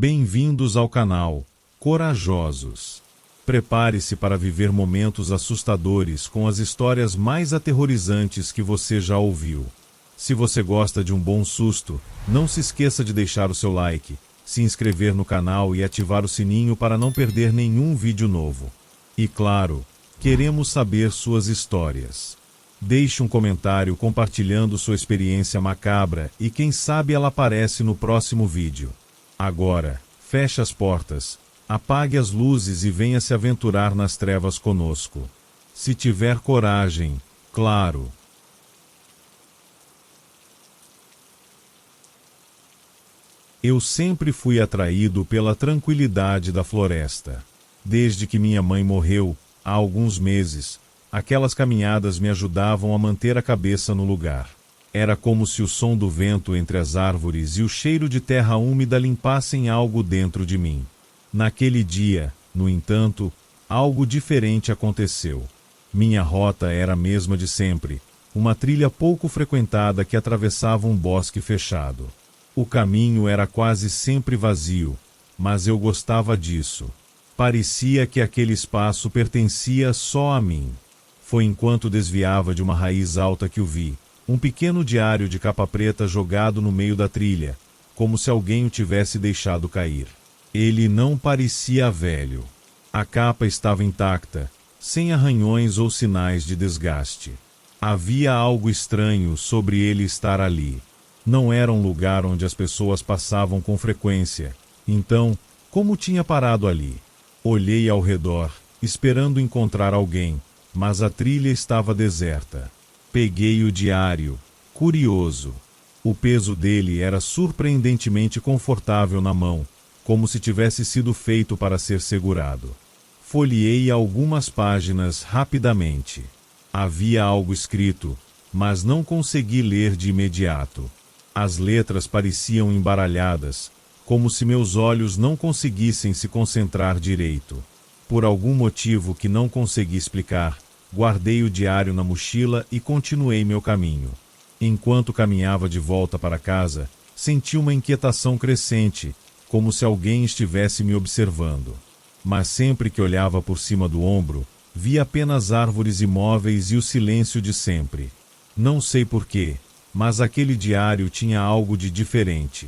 Bem-vindos ao canal Corajosos. Prepare-se para viver momentos assustadores com as histórias mais aterrorizantes que você já ouviu. Se você gosta de um bom susto, não se esqueça de deixar o seu like, se inscrever no canal e ativar o sininho para não perder nenhum vídeo novo. E claro, queremos saber suas histórias. Deixe um comentário compartilhando sua experiência macabra e quem sabe ela aparece no próximo vídeo. Agora, feche as portas, apague as luzes e venha se aventurar nas trevas conosco. Se tiver coragem, claro. Eu sempre fui atraído pela tranquilidade da floresta. Desde que minha mãe morreu, há alguns meses, aquelas caminhadas me ajudavam a manter a cabeça no lugar. Era como se o som do vento entre as árvores e o cheiro de terra úmida limpassem algo dentro de mim. Naquele dia, no entanto, algo diferente aconteceu. Minha rota era a mesma de sempre, uma trilha pouco frequentada que atravessava um bosque fechado. O caminho era quase sempre vazio, mas eu gostava disso. Parecia que aquele espaço pertencia só a mim. Foi enquanto desviava de uma raiz alta que o vi, um pequeno diário de capa preta jogado no meio da trilha, como se alguém o tivesse deixado cair. Ele não parecia velho. A capa estava intacta, sem arranhões ou sinais de desgaste. Havia algo estranho sobre ele estar ali. Não era um lugar onde as pessoas passavam com frequência. Então, como tinha parado ali? Olhei ao redor, esperando encontrar alguém, mas a trilha estava deserta. Peguei o diário, curioso. O peso dele era surpreendentemente confortável na mão, como se tivesse sido feito para ser segurado. Folheei algumas páginas rapidamente. Havia algo escrito, mas não consegui ler de imediato. As letras pareciam embaralhadas, como se meus olhos não conseguissem se concentrar direito. Por algum motivo que não consegui explicar, guardei o diário na mochila e continuei meu caminho. Enquanto caminhava de volta para casa, senti uma inquietação crescente, como se alguém estivesse me observando. Mas sempre que olhava por cima do ombro, via apenas árvores imóveis e o silêncio de sempre. Não sei porquê, mas aquele diário tinha algo de diferente.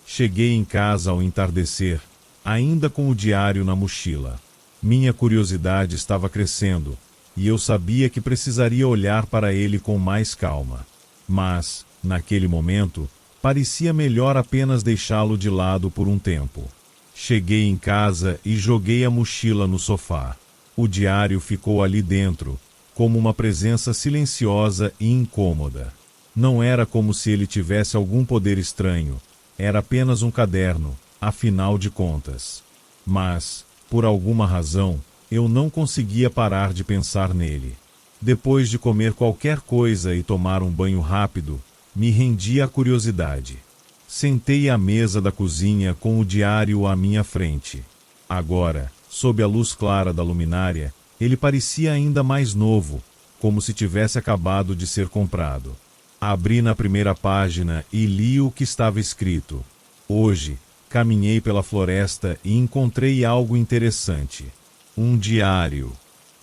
Cheguei em casa ao entardecer, ainda com o diário na mochila. Minha curiosidade estava crescendo, e eu sabia que precisaria olhar para ele com mais calma. Mas, naquele momento, parecia melhor apenas deixá-lo de lado por um tempo. Cheguei em casa e joguei a mochila no sofá. O diário ficou ali dentro, como uma presença silenciosa e incômoda. Não era como se ele tivesse algum poder estranho, era apenas um caderno, afinal de contas. Mas, por alguma razão, eu não conseguia parar de pensar nele. Depois de comer qualquer coisa e tomar um banho rápido, me rendi à curiosidade. Sentei à mesa da cozinha com o diário à minha frente. Agora, sob a luz clara da luminária, ele parecia ainda mais novo, como se tivesse acabado de ser comprado. Abri na primeira página e li o que estava escrito. Hoje, caminhei pela floresta e encontrei algo interessante. Um diário.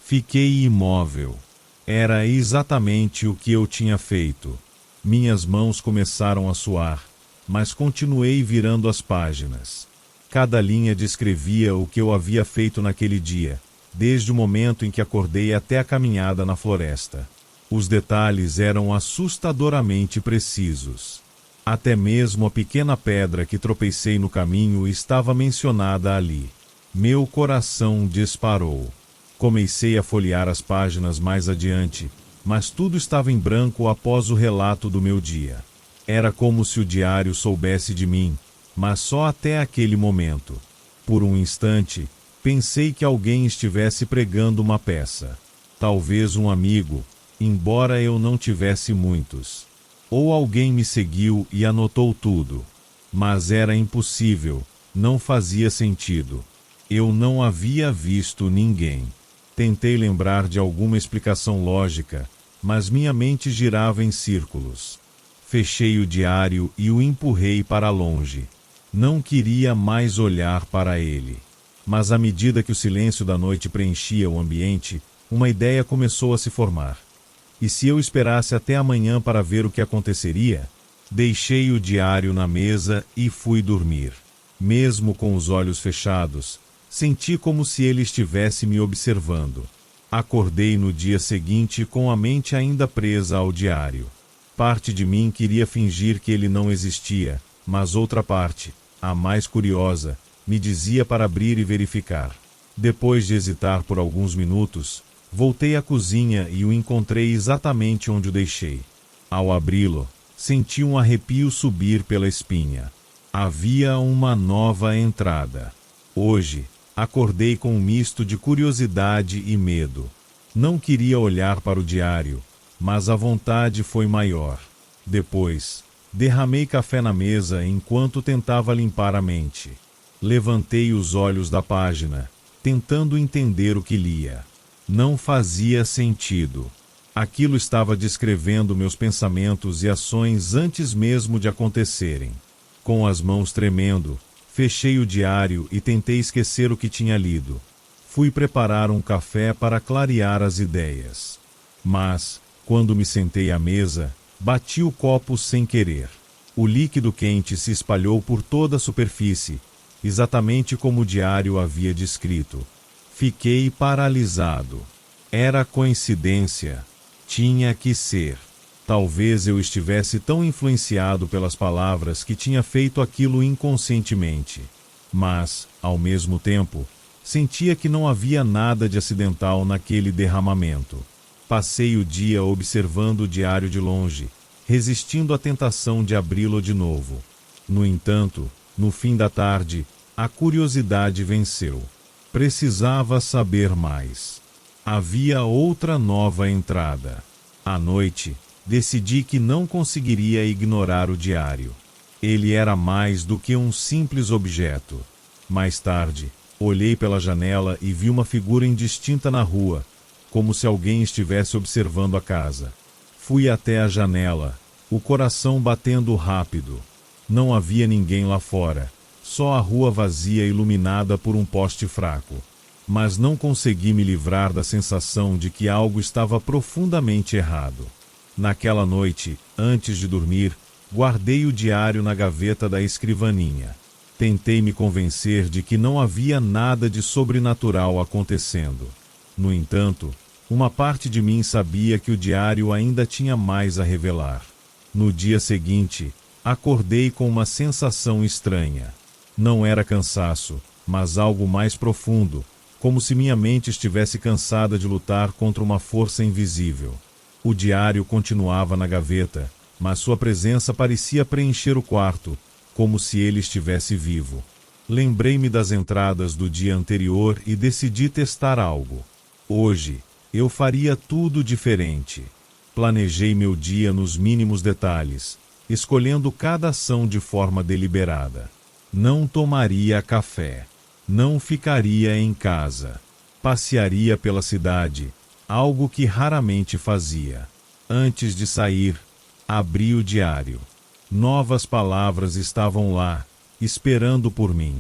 Fiquei imóvel. Era exatamente o que eu tinha feito. Minhas mãos começaram a suar, mas continuei virando as páginas. Cada linha descrevia o que eu havia feito naquele dia, desde o momento em que acordei até a caminhada na floresta. Os detalhes eram assustadoramente precisos. Até mesmo a pequena pedra que tropecei no caminho estava mencionada ali. Meu coração disparou. Comecei a folhear as páginas mais adiante, mas tudo estava em branco após o relato do meu dia. Era como se o diário soubesse de mim, mas só até aquele momento. Por um instante, pensei que alguém estivesse pregando uma peça. Talvez um amigo, embora eu não tivesse muitos. Ou alguém me seguiu e anotou tudo. Mas era impossível, não fazia sentido. Eu não havia visto ninguém. Tentei lembrar de alguma explicação lógica, mas minha mente girava em círculos. Fechei o diário e o empurrei para longe. Não queria mais olhar para ele. Mas à medida que o silêncio da noite preenchia o ambiente, uma ideia começou a se formar. E se eu esperasse até amanhã para ver o que aconteceria? Deixei o diário na mesa e fui dormir. Mesmo com os olhos fechados, senti como se ele estivesse me observando. Acordei no dia seguinte com a mente ainda presa ao diário. Parte de mim queria fingir que ele não existia, mas outra parte, a mais curiosa, me dizia para abrir e verificar. Depois de hesitar por alguns minutos, voltei à cozinha e o encontrei exatamente onde o deixei. Ao abri-lo, senti um arrepio subir pela espinha. Havia uma nova entrada. Hoje, acordei com um misto de curiosidade e medo. Não queria olhar para o diário, mas a vontade foi maior. Depois, derramei café na mesa enquanto tentava limpar a mente. Levantei os olhos da página, tentando entender o que lia. Não fazia sentido. Aquilo estava descrevendo meus pensamentos e ações antes mesmo de acontecerem. Com as mãos tremendo, fechei o diário e tentei esquecer o que tinha lido. Fui preparar um café para clarear as ideias. Mas, quando me sentei à mesa, bati o copo sem querer. O líquido quente se espalhou por toda a superfície, exatamente como o diário havia descrito. Fiquei paralisado. Era coincidência. Tinha que ser. Talvez eu estivesse tão influenciado pelas palavras que tinha feito aquilo inconscientemente. Mas, ao mesmo tempo, sentia que não havia nada de acidental naquele derramamento. Passei o dia observando o diário de longe, resistindo à tentação de abri-lo de novo. No entanto, no fim da tarde, a curiosidade venceu. Precisava saber mais. Havia outra nova entrada. À noite, decidi que não conseguiria ignorar o diário. Ele era mais do que um simples objeto. Mais tarde, olhei pela janela e vi uma figura indistinta na rua, como se alguém estivesse observando a casa. Fui até a janela, o coração batendo rápido. Não havia ninguém lá fora, só a rua vazia iluminada por um poste fraco. Mas não consegui me livrar da sensação de que algo estava profundamente errado. Naquela noite, antes de dormir, guardei o diário na gaveta da escrivaninha. Tentei me convencer de que não havia nada de sobrenatural acontecendo. No entanto, uma parte de mim sabia que o diário ainda tinha mais a revelar. No dia seguinte, acordei com uma sensação estranha. Não era cansaço, mas algo mais profundo, como se minha mente estivesse cansada de lutar contra uma força invisível. O diário continuava na gaveta, mas sua presença parecia preencher o quarto, como se ele estivesse vivo. Lembrei-me das entradas do dia anterior e decidi testar algo. Hoje, eu faria tudo diferente. Planejei meu dia nos mínimos detalhes, escolhendo cada ação de forma deliberada. Não tomaria café. Não ficaria em casa. Passearia pela cidade, algo que raramente fazia. Antes de sair, abri o diário. Novas palavras estavam lá, esperando por mim.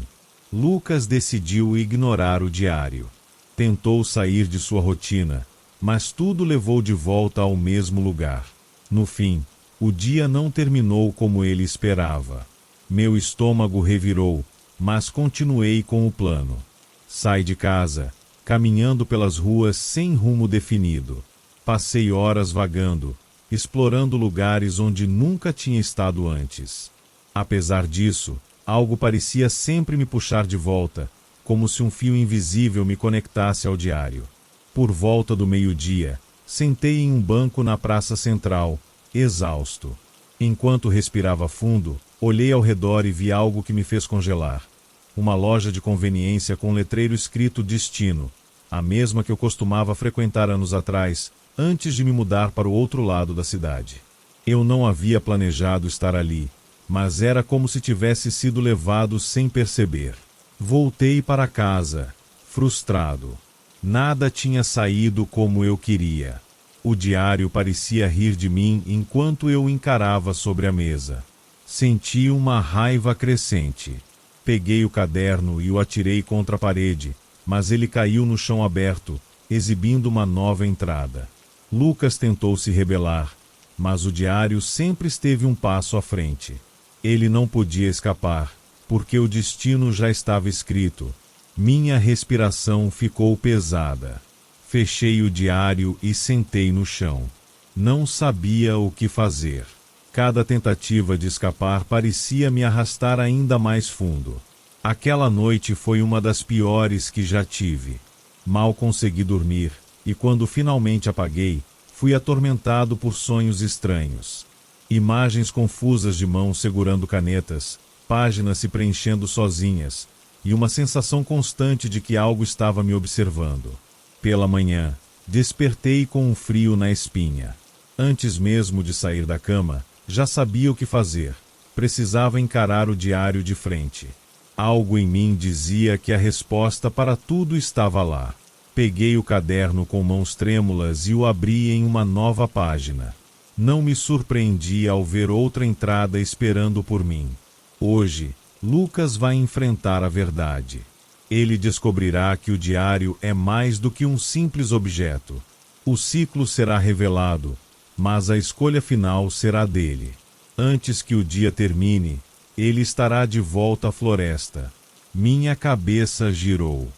Lucas decidiu ignorar o diário. Tentou sair de sua rotina, mas tudo levou de volta ao mesmo lugar. No fim, o dia não terminou como ele esperava. Meu estômago revirou, mas continuei com o plano. Saí de casa, caminhando pelas ruas sem rumo definido. Passei horas vagando, explorando lugares onde nunca tinha estado antes. Apesar disso, algo parecia sempre me puxar de volta, como se um fio invisível me conectasse ao diário. Por volta do meio-dia, sentei em um banco na praça central, exausto. Enquanto respirava fundo, olhei ao redor e vi algo que me fez congelar. Uma loja de conveniência com letreiro escrito Destino, a mesma que eu costumava frequentar anos atrás, antes de me mudar para o outro lado da cidade. Eu não havia planejado estar ali, mas era como se tivesse sido levado sem perceber. Voltei para casa, frustrado. Nada tinha saído como eu queria. O diário parecia rir de mim enquanto eu o encarava sobre a mesa. Senti uma raiva crescente. Peguei o caderno e o atirei contra a parede, mas ele caiu no chão aberto, exibindo uma nova entrada. Lucas tentou se rebelar, mas o diário sempre esteve um passo à frente. Ele não podia escapar, porque o destino já estava escrito. Minha respiração ficou pesada. Fechei o diário e sentei no chão. Não sabia o que fazer. Cada tentativa de escapar parecia me arrastar ainda mais fundo. Aquela noite foi uma das piores que já tive. Mal consegui dormir, e quando finalmente apaguei, fui atormentado por sonhos estranhos. Imagens confusas de mãos segurando canetas, páginas se preenchendo sozinhas, e uma sensação constante de que algo estava me observando. Pela manhã, despertei com um frio na espinha. Antes mesmo de sair da cama, já sabia o que fazer. Precisava encarar o diário de frente. Algo em mim dizia que a resposta para tudo estava lá. Peguei o caderno com mãos trêmulas e o abri em uma nova página. Não me surpreendi ao ver outra entrada esperando por mim. Hoje, Lucas vai enfrentar a verdade. Ele descobrirá que o diário é mais do que um simples objeto. O ciclo será revelado, mas a escolha final será dele. Antes que o dia termine, ele estará de volta à floresta. Minha cabeça girou.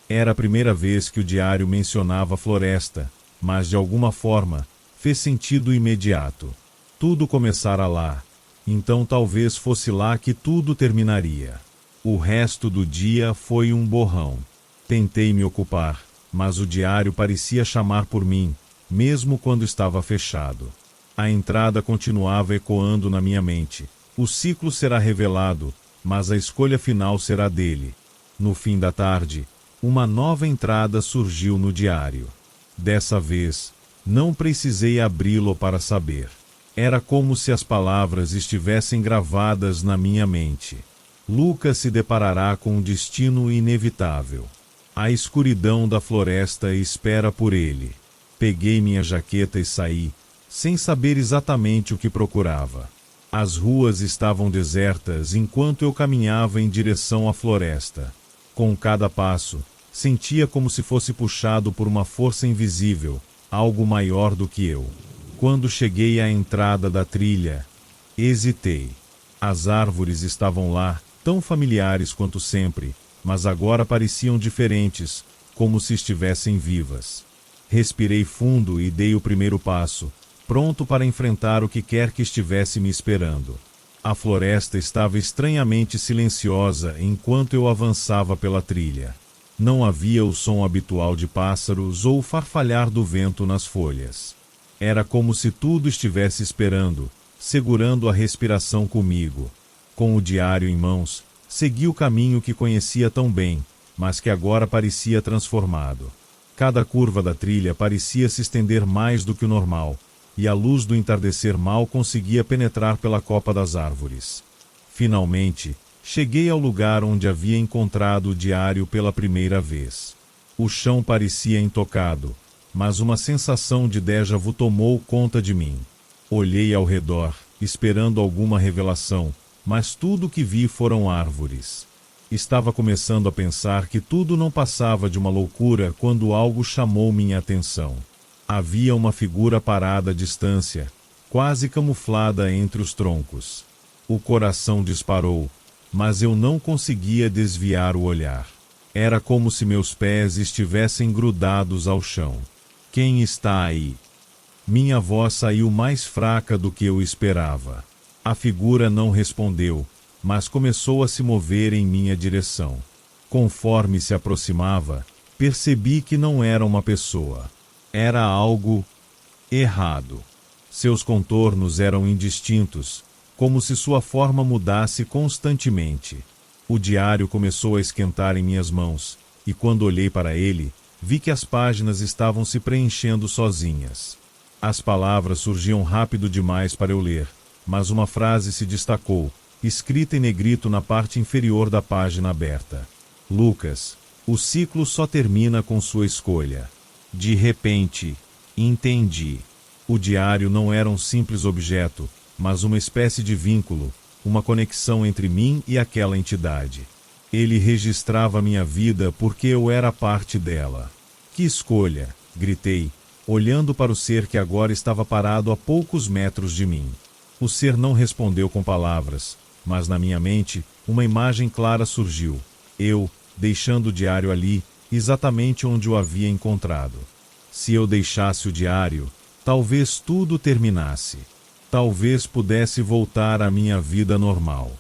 Era a primeira vez que o diário mencionava a floresta, mas de alguma forma fez sentido imediato. Tudo começara lá, então talvez fosse lá que tudo terminaria. O resto do dia foi um borrão. Tentei me ocupar, mas o diário parecia chamar por mim, mesmo quando estava fechado. A entrada continuava ecoando na minha mente. O ciclo será revelado, mas a escolha final será dele. No fim da tarde, uma nova entrada surgiu no diário. Dessa vez, não precisei abri-lo para saber. Era como se as palavras estivessem gravadas na minha mente. Lucas se deparará com um destino inevitável. A escuridão da floresta espera por ele. Peguei minha jaqueta e saí, sem saber exatamente o que procurava. As ruas estavam desertas enquanto eu caminhava em direção à floresta. Com cada passo, sentia como se fosse puxado por uma força invisível, algo maior do que eu. Quando cheguei à entrada da trilha, hesitei. As árvores estavam lá, tão familiares quanto sempre, mas agora pareciam diferentes, como se estivessem vivas. Respirei fundo e dei o primeiro passo, pronto para enfrentar o que quer que estivesse me esperando. A floresta estava estranhamente silenciosa enquanto eu avançava pela trilha. Não havia o som habitual de pássaros ou o farfalhar do vento nas folhas. Era como se tudo estivesse esperando, segurando a respiração comigo. Com o diário em mãos, segui o caminho que conhecia tão bem, mas que agora parecia transformado. Cada curva da trilha parecia se estender mais do que o normal, e a luz do entardecer mal conseguia penetrar pela copa das árvores. Finalmente, cheguei ao lugar onde havia encontrado o diário pela primeira vez. O chão parecia intocado, mas uma sensação de déjà-vu tomou conta de mim. Olhei ao redor, esperando alguma revelação, mas tudo o que vi foram árvores. Estava começando a pensar que tudo não passava de uma loucura quando algo chamou minha atenção. Havia uma figura parada à distância, quase camuflada entre os troncos. O coração disparou, mas eu não conseguia desviar o olhar. Era como se meus pés estivessem grudados ao chão. Quem está aí? Minha voz saiu mais fraca do que eu esperava. A figura não respondeu, mas começou a se mover em minha direção. Conforme se aproximava, percebi que não era uma pessoa. Era algo errado. Seus contornos eram indistintos, como se sua forma mudasse constantemente. O diário começou a esquentar em minhas mãos, e quando olhei para ele, vi que as páginas estavam se preenchendo sozinhas. As palavras surgiam rápido demais para eu ler, mas uma frase se destacou, escrita em negrito na parte inferior da página aberta. Lucas, o ciclo só termina com sua escolha. De repente, entendi. O diário não era um simples objeto, mas uma espécie de vínculo, uma conexão entre mim e aquela entidade. Ele registrava minha vida porque eu era parte dela. Que escolha! Gritei, olhando para o ser que agora estava parado a poucos metros de mim. O ser não respondeu com palavras, mas na minha mente, uma imagem clara surgiu. Eu, deixando o diário ali, exatamente onde o havia encontrado. Se eu deixasse o diário, talvez tudo terminasse. Talvez pudesse voltar à minha vida normal.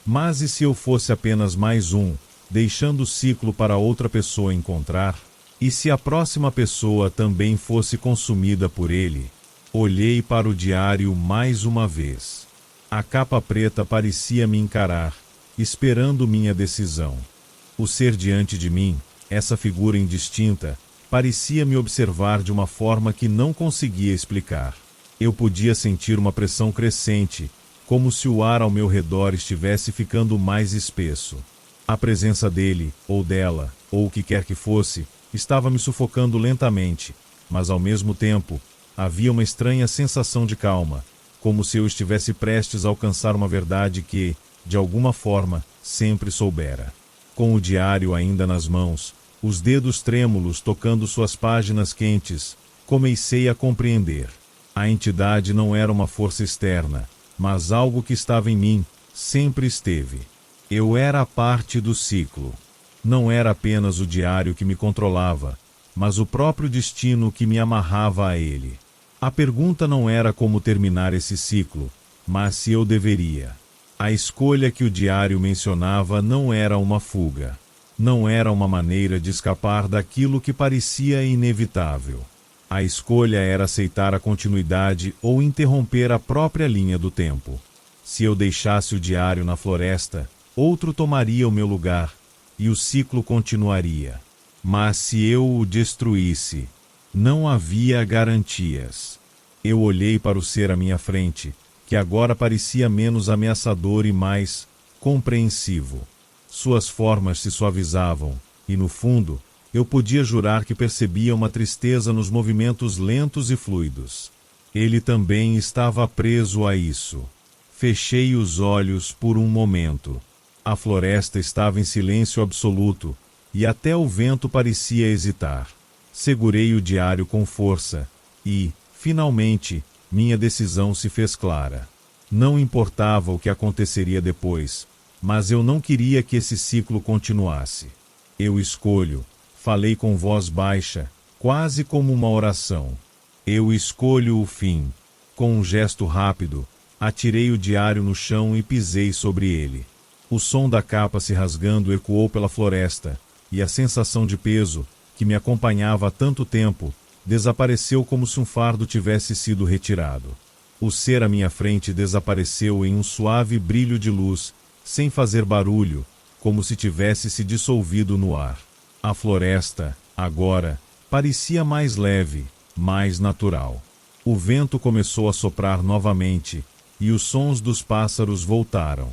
Mas e se eu fosse apenas mais um, deixando o ciclo para outra pessoa encontrar? E se a próxima pessoa também fosse consumida por ele? Olhei para o diário mais uma vez. A capa preta parecia me encarar, esperando minha decisão. O ser diante de mim, essa figura indistinta, parecia me observar de uma forma que não conseguia explicar. Eu podia sentir uma pressão crescente, como se o ar ao meu redor estivesse ficando mais espesso. A presença dele, ou dela, ou o que quer que fosse, estava me sufocando lentamente, mas ao mesmo tempo, havia uma estranha sensação de calma, como se eu estivesse prestes a alcançar uma verdade que, de alguma forma, sempre soubera. Com o diário ainda nas mãos, os dedos trêmulos tocando suas páginas quentes, comecei a compreender. A entidade não era uma força externa, mas algo que estava em mim, sempre esteve. Eu era parte do ciclo. Não era apenas o diário que me controlava, mas o próprio destino que me amarrava a ele. A pergunta não era como terminar esse ciclo, mas se eu deveria. A escolha que o diário mencionava não era uma fuga. Não era uma maneira de escapar daquilo que parecia inevitável. A escolha era aceitar a continuidade ou interromper a própria linha do tempo. Se eu deixasse o diário na floresta, outro tomaria o meu lugar, e o ciclo continuaria. Mas se eu o destruísse, não havia garantias. Eu olhei para o ser à minha frente, que agora parecia menos ameaçador e mais compreensivo. Suas formas se suavizavam, e no fundo, eu podia jurar que percebia uma tristeza nos movimentos lentos e fluidos. Ele também estava preso a isso. Fechei os olhos por um momento. A floresta estava em silêncio absoluto, e até o vento parecia hesitar. Segurei o diário com força, e, finalmente, minha decisão se fez clara. Não importava o que aconteceria depois, mas eu não queria que esse ciclo continuasse. Eu escolho. Falei com voz baixa, quase como uma oração. Eu escolho o fim. Com um gesto rápido, atirei o diário no chão e pisei sobre ele. O som da capa se rasgando ecoou pela floresta, e a sensação de peso, que me acompanhava há tanto tempo, desapareceu como se um fardo tivesse sido retirado. O ser à minha frente desapareceu em um suave brilho de luz, sem fazer barulho, como se tivesse se dissolvido no ar. A floresta, agora, parecia mais leve, mais natural. O vento começou a soprar novamente, e os sons dos pássaros voltaram.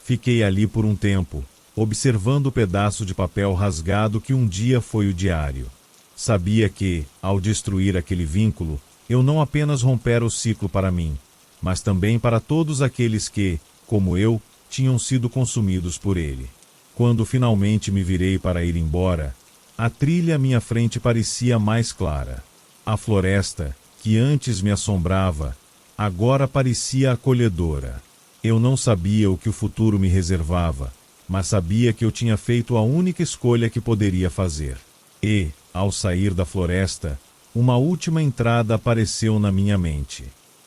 Fiquei ali por um tempo, observando o pedaço de papel rasgado que um dia foi o diário. Sabia que, ao destruir aquele vínculo, eu não apenas rompera o ciclo para mim, mas também para todos aqueles que, como eu, tinham sido consumidos por ele. Quando finalmente me virei para ir embora, a trilha à minha frente parecia mais clara. A floresta, que antes me assombrava, agora parecia acolhedora. Eu não sabia o que o futuro me reservava, mas sabia que eu tinha feito a única escolha que poderia fazer. E, ao sair da floresta, uma última entrada apareceu na minha mente.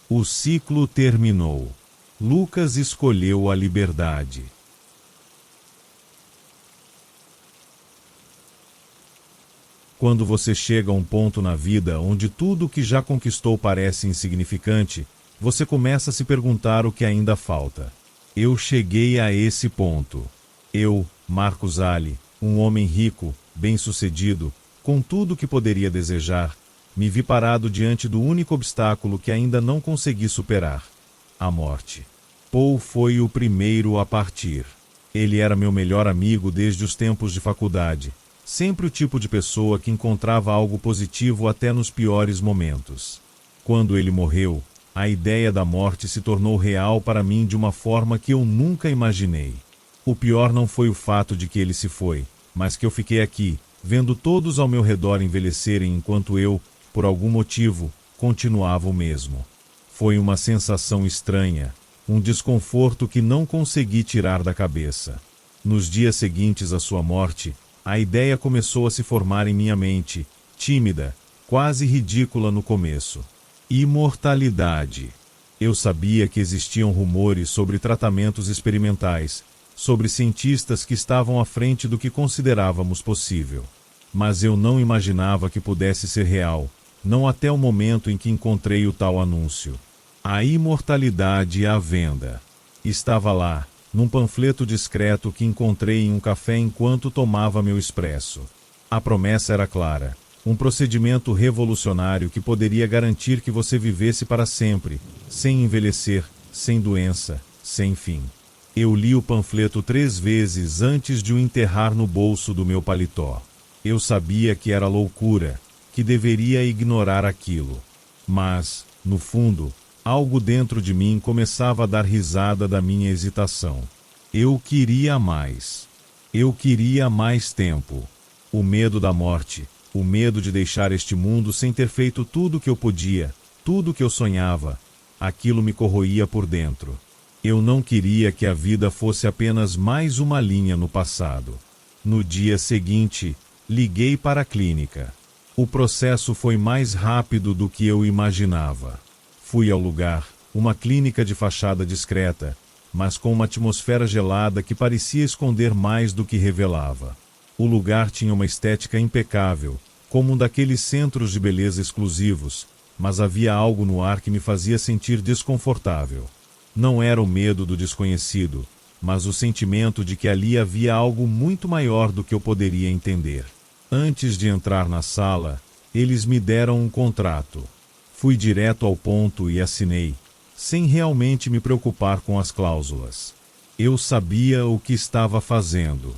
O ciclo terminou. Lucas escolheu a liberdade. Quando você chega a um ponto na vida onde tudo o que já conquistou parece insignificante, você começa a se perguntar o que ainda falta. Eu cheguei a esse ponto. Eu, Marcos Ali, um homem rico, bem-sucedido, com tudo o que poderia desejar, me vi parado diante do único obstáculo que ainda não consegui superar: a morte. Paul foi o primeiro a partir. Ele era meu melhor amigo desde os tempos de faculdade. Sempre o tipo de pessoa que encontrava algo positivo até nos piores momentos. Quando ele morreu, A ideia da morte se tornou real para mim de uma forma que eu nunca imaginei. O pior não foi o fato de que ele se foi, mas que eu fiquei aqui, vendo todos ao meu redor envelhecerem enquanto eu, por algum motivo, continuava o mesmo. Foi uma sensação estranha, um desconforto que não consegui tirar da cabeça. Nos dias seguintes à sua morte, a ideia começou a se formar em minha mente, tímida, quase ridícula no começo. Imortalidade. Eu sabia que existiam rumores sobre tratamentos experimentais, sobre cientistas que estavam à frente do que considerávamos possível. Mas eu não imaginava que pudesse ser real, não até o momento em que encontrei o tal anúncio. A imortalidade à venda. Estava lá, num panfleto discreto que encontrei em um café enquanto tomava meu expresso. A promessa era clara. Um procedimento revolucionário que poderia garantir que você vivesse para sempre, sem envelhecer, sem doença, sem fim. Eu li o panfleto 3 vezes antes de o enterrar no bolso do meu paletó. Eu sabia que era loucura, que deveria ignorar aquilo. Mas, no fundo, algo dentro de mim começava a dar risada da minha hesitação. Eu queria mais. Eu queria mais tempo. O medo da morte. O medo de deixar este mundo sem ter feito tudo o que eu podia, tudo o que eu sonhava, aquilo me corroía por dentro. Eu não queria que a vida fosse apenas mais uma linha no passado. No dia seguinte, liguei para a clínica. O processo foi mais rápido do que eu imaginava. Fui ao lugar, uma clínica de fachada discreta, mas com uma atmosfera gelada que parecia esconder mais do que revelava. O lugar tinha uma estética impecável, como um daqueles centros de beleza exclusivos, mas havia algo no ar que me fazia sentir desconfortável. Não era o medo do desconhecido, mas o sentimento de que ali havia algo muito maior do que eu poderia entender. Antes de entrar na sala, eles me deram um contrato. Fui direto ao ponto e assinei, sem realmente me preocupar com as cláusulas. Eu sabia o que estava fazendo.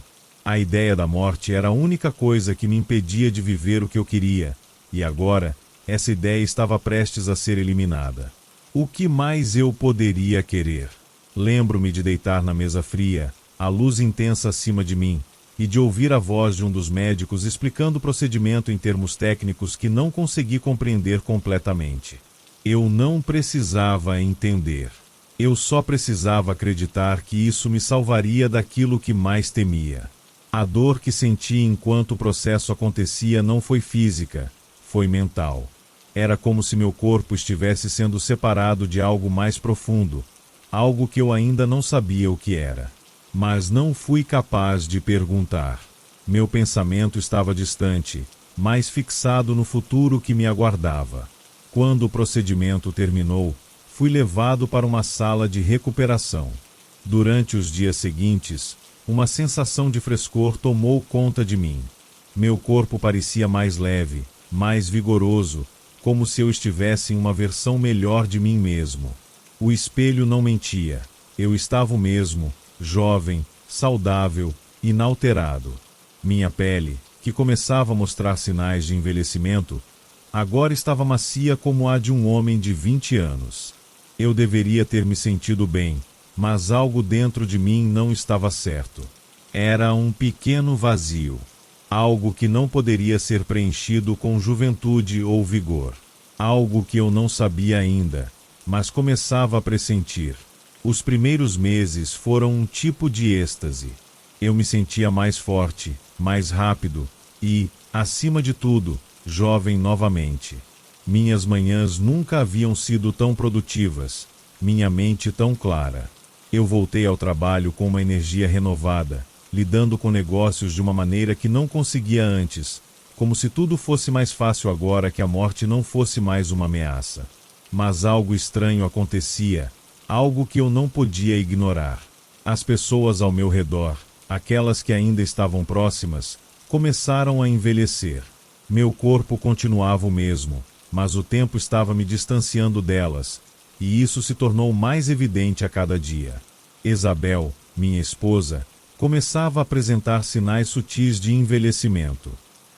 A ideia da morte era a única coisa que me impedia de viver o que eu queria, e agora, essa ideia estava prestes a ser eliminada. O que mais eu poderia querer? Lembro-me de deitar na mesa fria, a luz intensa acima de mim, e de ouvir a voz de um dos médicos explicando o procedimento em termos técnicos que não consegui compreender completamente. Eu não precisava entender. Eu só precisava acreditar que isso me salvaria daquilo que mais temia. A dor que senti enquanto o processo acontecia não foi física, foi mental. Era como se meu corpo estivesse sendo separado de algo mais profundo, algo que eu ainda não sabia o que era. Mas não fui capaz de perguntar. Meu pensamento estava distante, mais fixado no futuro que me aguardava. Quando o procedimento terminou, fui levado para uma sala de recuperação. Durante os dias seguintes, uma sensação de frescor tomou conta de mim. Meu corpo parecia mais leve, mais vigoroso, como se eu estivesse em uma versão melhor de mim mesmo. O espelho não mentia. Eu estava o mesmo, jovem, saudável, inalterado. Minha pele, que começava a mostrar sinais de envelhecimento, agora estava macia como a de um homem de 20 anos. Eu deveria ter me sentido bem, mas algo dentro de mim não estava certo. Era um pequeno vazio. Algo que não poderia ser preenchido com juventude ou vigor. Algo que eu não sabia ainda, mas começava a pressentir. Os primeiros meses foram um tipo de êxtase. Eu me sentia mais forte, mais rápido e, acima de tudo, jovem novamente. Minhas manhãs nunca haviam sido tão produtivas, minha mente tão clara. Eu voltei ao trabalho com uma energia renovada, lidando com negócios de uma maneira que não conseguia antes, como se tudo fosse mais fácil agora que a morte não fosse mais uma ameaça. Mas algo estranho acontecia, algo que eu não podia ignorar. As pessoas ao meu redor, aquelas que ainda estavam próximas, começaram a envelhecer. Meu corpo continuava o mesmo, mas o tempo estava me distanciando delas, e isso se tornou mais evidente a cada dia. Isabel, minha esposa, começava a apresentar sinais sutis de envelhecimento.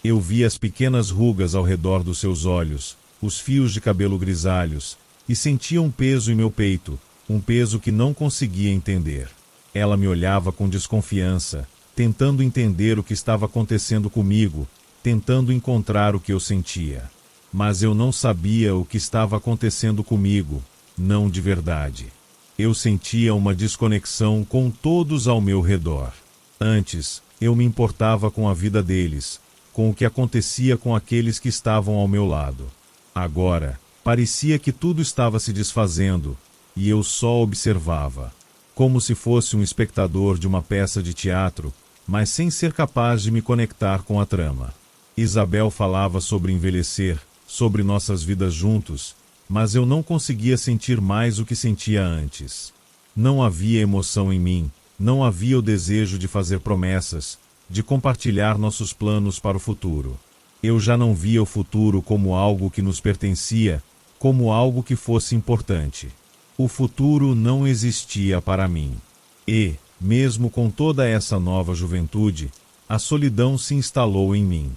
Eu via as pequenas rugas ao redor dos seus olhos, os fios de cabelo grisalhos, e sentia um peso em meu peito, um peso que não conseguia entender. Ela me olhava com desconfiança, tentando entender o que estava acontecendo comigo, tentando encontrar o que eu sentia. Mas eu não sabia o que estava acontecendo comigo, não de verdade. Eu sentia uma desconexão com todos ao meu redor. Antes, eu me importava com a vida deles, com o que acontecia com aqueles que estavam ao meu lado. Agora, parecia que tudo estava se desfazendo, e eu só observava, como se fosse um espectador de uma peça de teatro, mas sem ser capaz de me conectar com a trama. Isabel falava sobre envelhecer, sobre nossas vidas juntos, mas eu não conseguia sentir mais o que sentia antes. Não havia emoção em mim, não havia o desejo de fazer promessas, de compartilhar nossos planos para o futuro. Eu já não via o futuro como algo que nos pertencia, como algo que fosse importante. O futuro não existia para mim. E, mesmo com toda essa nova juventude, a solidão se instalou em mim.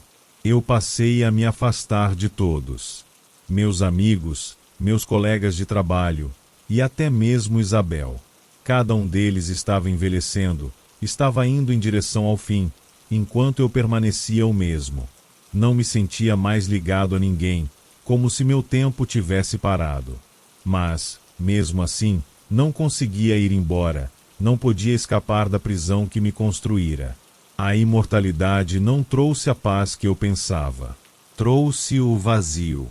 Eu passei a me afastar de todos. Meus amigos, meus colegas de trabalho, e até mesmo Isabel. Cada um deles estava envelhecendo, estava indo em direção ao fim, enquanto eu permanecia o mesmo. Não me sentia mais ligado a ninguém, como se meu tempo tivesse parado. Mas, mesmo assim, não conseguia ir embora, não podia escapar da prisão que me construíra. A imortalidade não trouxe a paz que eu pensava. Trouxe o vazio.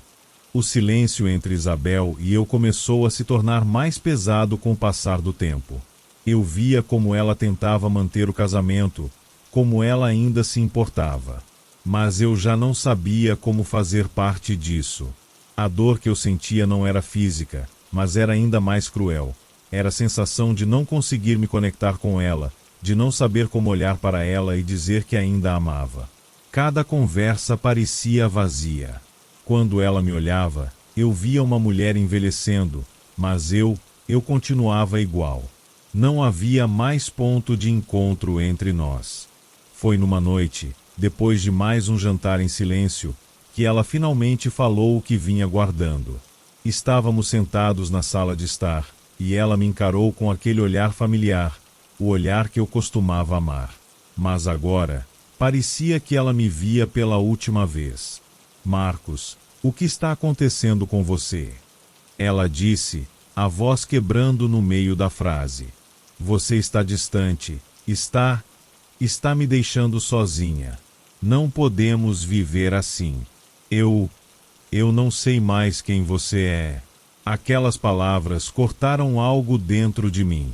O silêncio entre Isabel e eu começou a se tornar mais pesado com o passar do tempo. Eu via como ela tentava manter o casamento, como ela ainda se importava. Mas eu já não sabia como fazer parte disso. A dor que eu sentia não era física, mas era ainda mais cruel. Era a sensação de não conseguir me conectar com ela, de não saber como olhar para ela e dizer que ainda a amava. Cada conversa parecia vazia. Quando ela me olhava, eu via uma mulher envelhecendo, mas eu continuava igual. Não havia mais ponto de encontro entre nós. Foi numa noite, depois de mais um jantar em silêncio, que ela finalmente falou o que vinha guardando. Estávamos sentados na sala de estar, e ela me encarou com aquele olhar familiar, o olhar que eu costumava amar. Mas agora, parecia que ela me via pela última vez. Marcos, o que está acontecendo com você? Ela disse, a voz quebrando no meio da frase. Você está distante, está me deixando sozinha. Não podemos viver assim. Eu não sei mais quem você é. Aquelas palavras cortaram algo dentro de mim.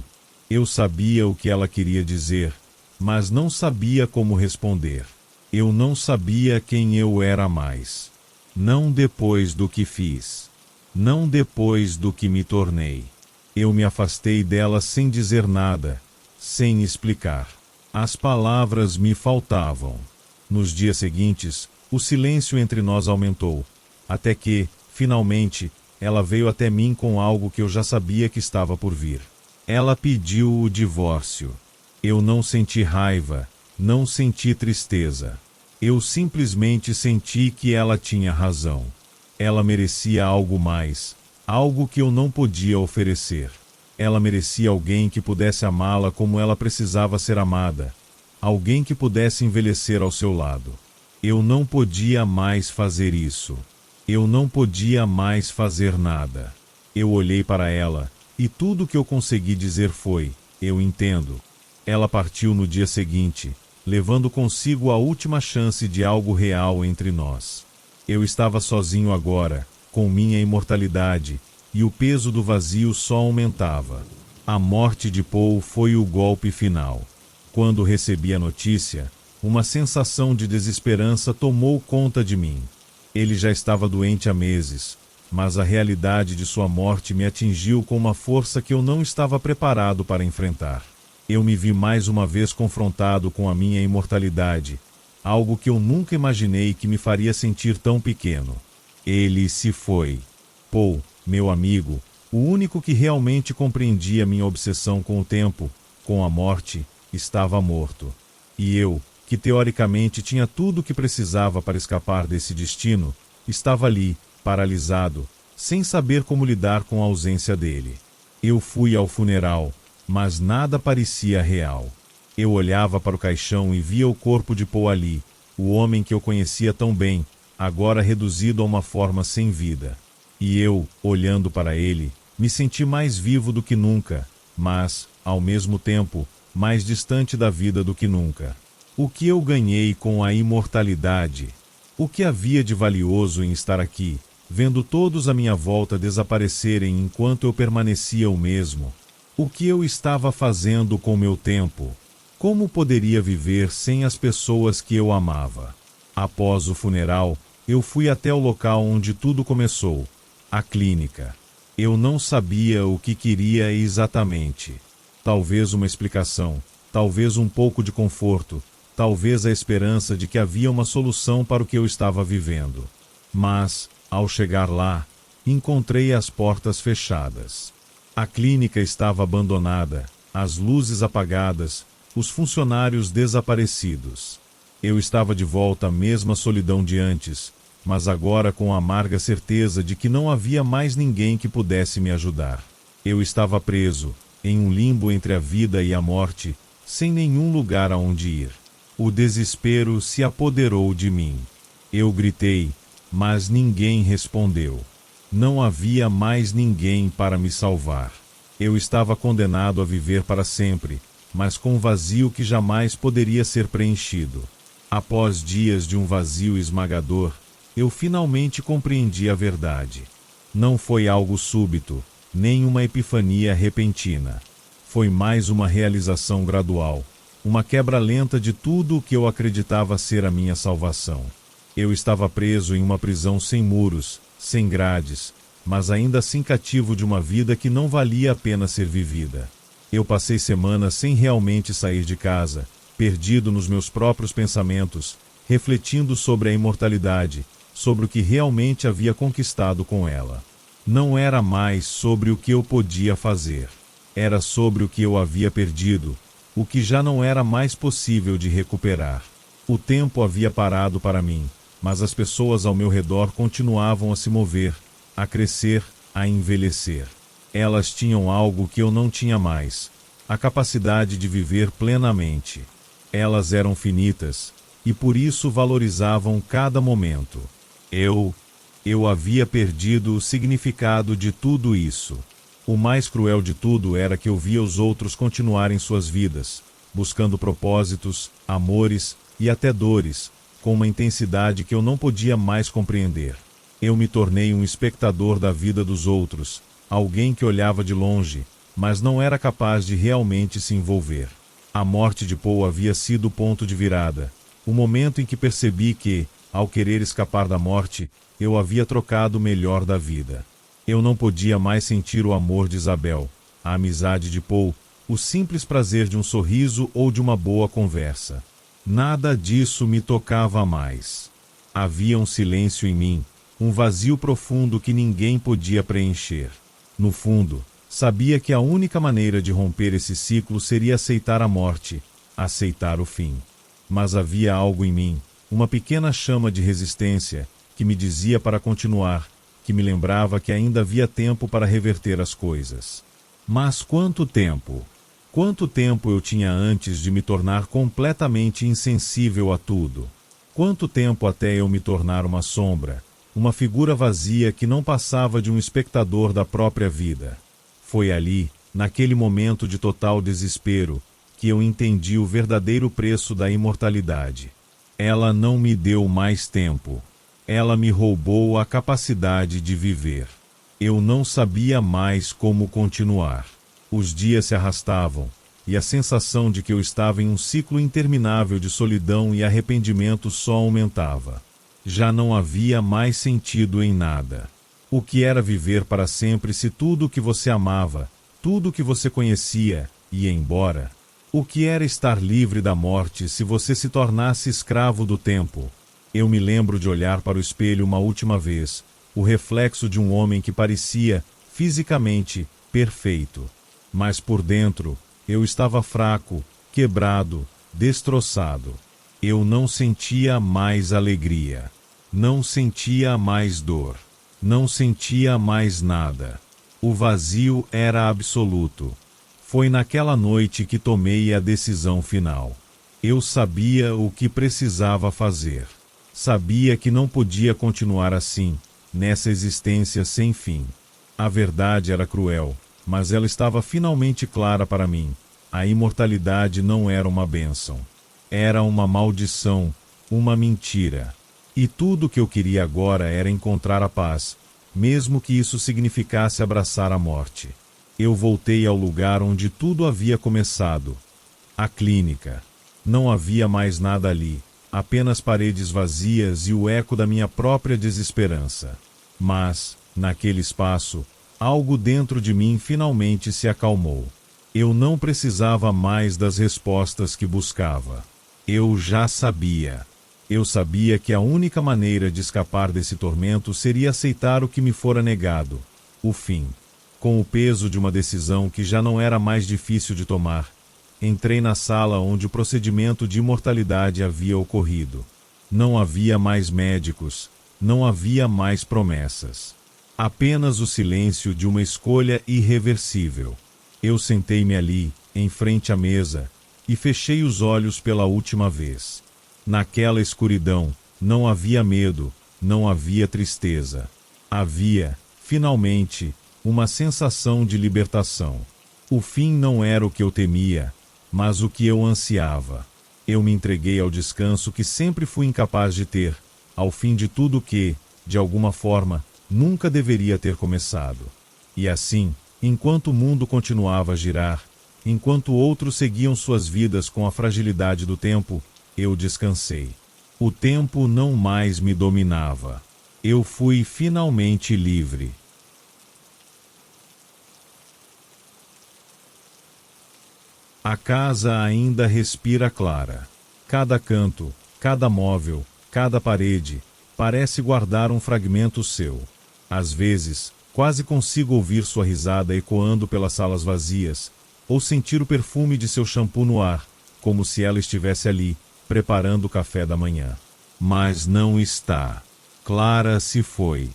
Eu sabia o que ela queria dizer, mas não sabia como responder. Eu não sabia quem eu era mais. Não depois do que fiz. Não depois do que me tornei. Eu me afastei dela sem dizer nada, sem explicar. As palavras me faltavam. Nos dias seguintes, o silêncio entre nós aumentou, até que, finalmente, ela veio até mim com algo que eu já sabia que estava por vir. Ela pediu o divórcio. Eu não senti raiva, não senti tristeza. Eu simplesmente senti que ela tinha razão. Ela merecia algo mais, algo que eu não podia oferecer. Ela merecia alguém que pudesse amá-la como ela precisava ser amada, alguém que pudesse envelhecer ao seu lado. Eu não podia mais fazer isso. Eu não podia mais fazer nada. Eu olhei para ela, e tudo o que eu consegui dizer foi, eu entendo. Ela partiu no dia seguinte, levando consigo a última chance de algo real entre nós. Eu estava sozinho agora, com minha imortalidade, e o peso do vazio só aumentava. A morte de Paul foi o golpe final. Quando recebi a notícia, uma sensação de desesperança tomou conta de mim. Ele já estava doente há meses, mas a realidade de sua morte me atingiu com uma força que eu não estava preparado para enfrentar. Eu me vi mais uma vez confrontado com a minha imortalidade, algo que eu nunca imaginei que me faria sentir tão pequeno. Ele se foi. Paul, meu amigo, o único que realmente compreendia minha obsessão com o tempo, com a morte, estava morto. E eu, que teoricamente tinha tudo o que precisava para escapar desse destino, estava ali, paralisado, sem saber como lidar com a ausência dele. Eu fui ao funeral, mas nada parecia real. Eu olhava para o caixão e via o corpo de Paul ali, o homem que eu conhecia tão bem, agora reduzido a uma forma sem vida. E eu, olhando para ele, me senti mais vivo do que nunca, mas, ao mesmo tempo, mais distante da vida do que nunca. O que eu ganhei com a imortalidade? O que havia de valioso em estar aqui, vendo todos à minha volta desaparecerem enquanto eu permanecia o mesmo? O que eu estava fazendo com meu tempo? Como poderia viver sem as pessoas que eu amava? Após o funeral, eu fui até o local onde tudo começou, a clínica. Eu não sabia o que queria exatamente. Talvez uma explicação, talvez um pouco de conforto, talvez a esperança de que havia uma solução para o que eu estava vivendo. Mas, ao chegar lá, encontrei as portas fechadas. A clínica estava abandonada, as luzes apagadas, os funcionários desaparecidos. Eu estava de volta à mesma solidão de antes, mas agora com a amarga certeza de que não havia mais ninguém que pudesse me ajudar. Eu estava preso, em um limbo entre a vida e a morte, sem nenhum lugar aonde ir. O desespero se apoderou de mim. Eu gritei, mas ninguém respondeu. Não havia mais ninguém para me salvar. Eu estava condenado a viver para sempre, mas com um vazio que jamais poderia ser preenchido. Após dias de um vazio esmagador, eu finalmente compreendi a verdade. Não foi algo súbito, nem uma epifania repentina. Foi mais uma realização gradual, uma quebra lenta de tudo o que eu acreditava ser a minha salvação. Eu estava preso em uma prisão sem muros, sem grades, mas ainda assim cativo de uma vida que não valia a pena ser vivida. Eu passei semanas sem realmente sair de casa, perdido nos meus próprios pensamentos, refletindo sobre a imortalidade, sobre o que realmente havia conquistado com ela. Não era mais sobre o que eu podia fazer. Era sobre o que eu havia perdido, o que já não era mais possível de recuperar. O tempo havia parado para mim, mas as pessoas ao meu redor continuavam a se mover, a crescer, a envelhecer. Elas tinham algo que eu não tinha mais, a capacidade de viver plenamente. Elas eram finitas, e por isso valorizavam cada momento. Eu havia perdido o significado de tudo isso. O mais cruel de tudo era que eu via os outros continuarem suas vidas, buscando propósitos, amores e até dores, com uma intensidade que eu não podia mais compreender. Eu me tornei um espectador da vida dos outros, alguém que olhava de longe, mas não era capaz de realmente se envolver. A morte de Paul havia sido o ponto de virada, o momento em que percebi que, ao querer escapar da morte, eu havia trocado o melhor da vida. Eu não podia mais sentir o amor de Isabel, a amizade de Paul, o simples prazer de um sorriso ou de uma boa conversa. Nada disso me tocava mais. Havia um silêncio em mim, um vazio profundo que ninguém podia preencher. No fundo, sabia que a única maneira de romper esse ciclo seria aceitar a morte, aceitar o fim. Mas havia algo em mim, uma pequena chama de resistência, que me dizia para continuar, que me lembrava que ainda havia tempo para reverter as coisas. Mas quanto tempo? Quanto tempo eu tinha antes de me tornar completamente insensível a tudo? Quanto tempo até eu me tornar uma sombra, uma figura vazia que não passava de um espectador da própria vida? Foi ali, naquele momento de total desespero, que eu entendi o verdadeiro preço da imortalidade. Ela não me deu mais tempo. Ela me roubou a capacidade de viver. Eu não sabia mais como continuar. Os dias se arrastavam, e a sensação de que eu estava em um ciclo interminável de solidão e arrependimento só aumentava. Já não havia mais sentido em nada. O que era viver para sempre se tudo o que você amava, tudo o que você conhecia, ia embora? O que era estar livre da morte se você se tornasse escravo do tempo? Eu me lembro de olhar para o espelho uma última vez, o reflexo de um homem que parecia, fisicamente, perfeito. Mas por dentro, eu estava fraco, quebrado, destroçado. Eu não sentia mais alegria. Não sentia mais dor. Não sentia mais nada. O vazio era absoluto. Foi naquela noite que tomei a decisão final. Eu sabia o que precisava fazer. Sabia que não podia continuar assim, nessa existência sem fim. A verdade era cruel, mas ela estava finalmente clara para mim. A imortalidade não era uma bênção. Era uma maldição, uma mentira. E tudo o que eu queria agora era encontrar a paz, mesmo que isso significasse abraçar a morte. Eu voltei ao lugar onde tudo havia começado. A clínica. Não havia mais nada ali, apenas paredes vazias e o eco da minha própria desesperança. Mas, naquele espaço, algo dentro de mim finalmente se acalmou. Eu não precisava mais das respostas que buscava. Eu já sabia. Eu sabia que a única maneira de escapar desse tormento seria aceitar o que me fora negado, o fim. Com o peso de uma decisão que já não era mais difícil de tomar, entrei na sala onde o procedimento de imortalidade havia ocorrido. Não havia mais médicos, não havia mais promessas. Apenas o silêncio de uma escolha irreversível. Eu sentei-me ali, em frente à mesa, e fechei os olhos pela última vez. Naquela escuridão, não havia medo, não havia tristeza. Havia, finalmente, uma sensação de libertação. O fim não era o que eu temia, mas o que eu ansiava. Eu me entreguei ao descanso que sempre fui incapaz de ter, ao fim de tudo que, de alguma forma, nunca deveria ter começado. E assim, enquanto o mundo continuava a girar, enquanto outros seguiam suas vidas com a fragilidade do tempo, eu descansei. O tempo não mais me dominava. Eu fui finalmente livre. A casa ainda respira clara. Cada canto, cada móvel, cada parede, parece guardar um fragmento seu. Às vezes, quase consigo ouvir sua risada ecoando pelas salas vazias, ou sentir o perfume de seu shampoo no ar, como se ela estivesse ali, preparando o café da manhã. Mas não está. Clara se foi.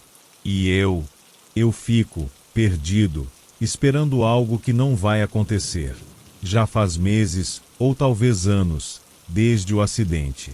E eu fico, perdido, esperando algo que não vai acontecer. Já faz meses, ou talvez anos, desde o acidente.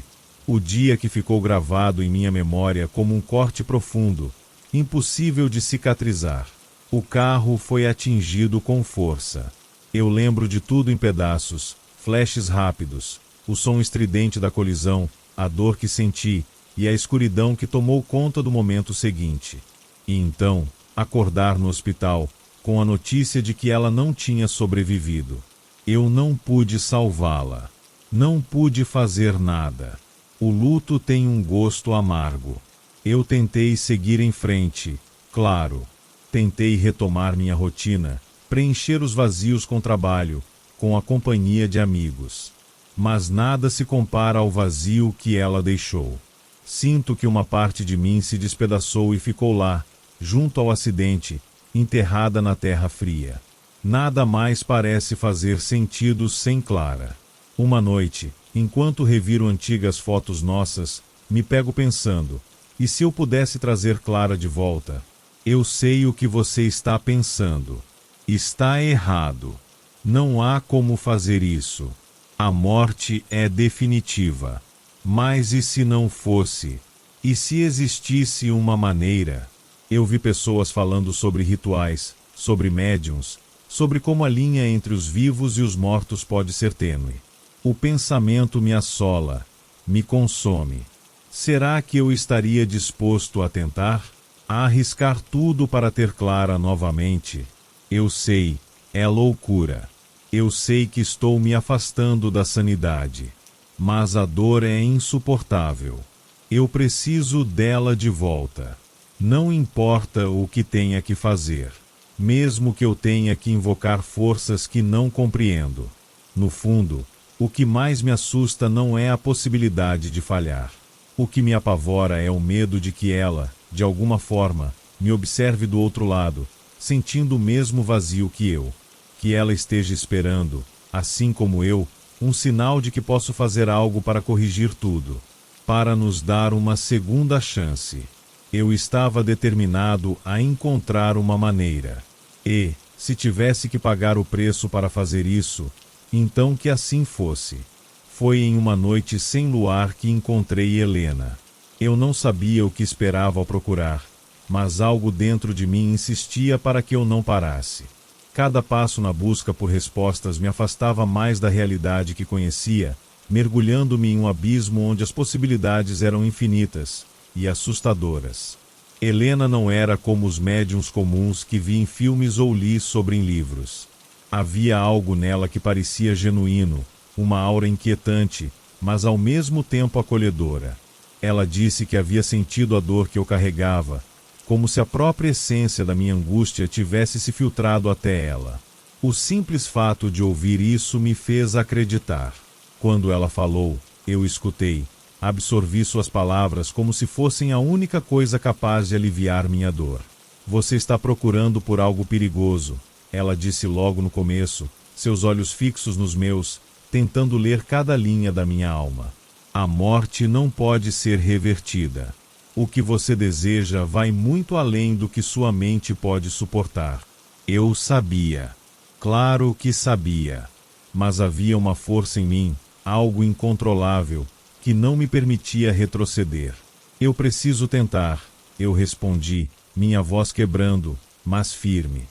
O dia que ficou gravado em minha memória como um corte profundo, impossível de cicatrizar. O carro foi atingido com força. Eu lembro de tudo em pedaços, flashes rápidos, o som estridente da colisão, a dor que senti e a escuridão que tomou conta do momento seguinte. E então, acordar no hospital, com a notícia de que ela não tinha sobrevivido. Eu não pude salvá-la. Não pude fazer nada. O luto tem um gosto amargo. Eu tentei seguir em frente, claro. Tentei retomar minha rotina, preencher os vazios com trabalho, com a companhia de amigos. Mas nada se compara ao vazio que ela deixou. Sinto que uma parte de mim se despedaçou e ficou lá, junto ao acidente, enterrada na terra fria. Nada mais parece fazer sentido sem Clara. Uma noite, enquanto reviro antigas fotos nossas, me pego pensando, e se eu pudesse trazer Clara de volta? Eu sei o que você está pensando. Está errado. Não há como fazer isso. A morte é definitiva. Mas e se não fosse? E se existisse uma maneira? Eu vi pessoas falando sobre rituais, sobre médiuns, sobre como a linha entre os vivos e os mortos pode ser tênue. O pensamento me assola, me consome. Será que eu estaria disposto a tentar? A arriscar tudo para ter Clara novamente? Eu sei, é loucura. Eu sei que estou me afastando da sanidade. Mas a dor é insuportável. Eu preciso dela de volta. Não importa o que tenha que fazer. Mesmo que eu tenha que invocar forças que não compreendo. No fundo, o que mais me assusta não é a possibilidade de falhar. O que me apavora é o medo de que ela, de alguma forma, me observe do outro lado, sentindo o mesmo vazio que eu. Que ela esteja esperando, assim como eu, um sinal de que posso fazer algo para corrigir tudo. Para nos dar uma segunda chance. Eu estava determinado a encontrar uma maneira. E, se tivesse que pagar o preço para fazer isso, então que assim fosse. Foi em uma noite sem luar que encontrei Helena. Eu não sabia o que esperava ao procurar, mas algo dentro de mim insistia para que eu não parasse. Cada passo na busca por respostas me afastava mais da realidade que conhecia, mergulhando-me em um abismo onde as possibilidades eram infinitas e assustadoras. Helena não era como os médiuns comuns que vi em filmes ou li sobre em livros. Havia algo nela que parecia genuíno, uma aura inquietante, mas ao mesmo tempo acolhedora. Ela disse que havia sentido a dor que eu carregava, como se a própria essência da minha angústia tivesse se filtrado até ela. O simples fato de ouvir isso me fez acreditar. Quando ela falou, eu escutei, absorvi suas palavras como se fossem a única coisa capaz de aliviar minha dor. Você está procurando por algo perigoso, ela disse logo no começo, seus olhos fixos nos meus, tentando ler cada linha da minha alma. A morte não pode ser revertida. O que você deseja vai muito além do que sua mente pode suportar. Eu sabia. Claro que sabia. Mas havia uma força em mim, algo incontrolável, que não me permitia retroceder. Eu preciso tentar, eu respondi, minha voz quebrando, mas firme.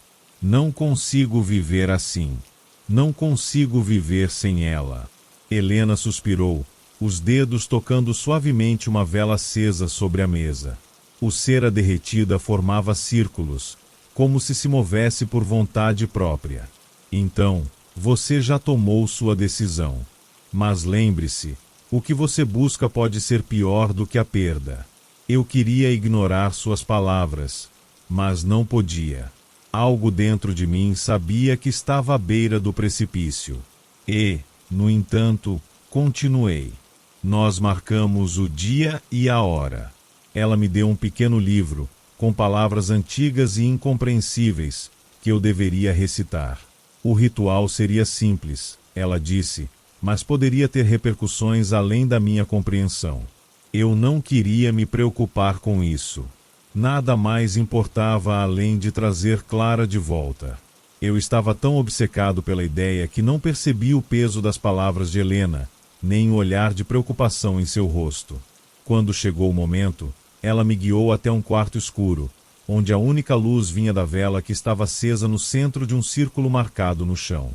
Não consigo viver assim. Não consigo viver sem ela. Helena suspirou, os dedos tocando suavemente uma vela acesa sobre a mesa. O cera derretida formava círculos, como se movesse por vontade própria. Então, você já tomou sua decisão. Mas lembre-se, o que você busca pode ser pior do que a perda. Eu queria ignorar suas palavras, mas não podia. Algo dentro de mim sabia que estava à beira do precipício. E, no entanto, continuei. Nós marcamos o dia e a hora. Ela me deu um pequeno livro, com palavras antigas e incompreensíveis, que eu deveria recitar. O ritual seria simples, ela disse, mas poderia ter repercussões além da minha compreensão. Eu não queria me preocupar com isso. Nada mais importava além de trazer Clara de volta. Eu estava tão obcecado pela ideia que não percebi o peso das palavras de Helena, nem o olhar de preocupação em seu rosto. Quando chegou o momento, ela me guiou até um quarto escuro, onde a única luz vinha da vela que estava acesa no centro de um círculo marcado no chão.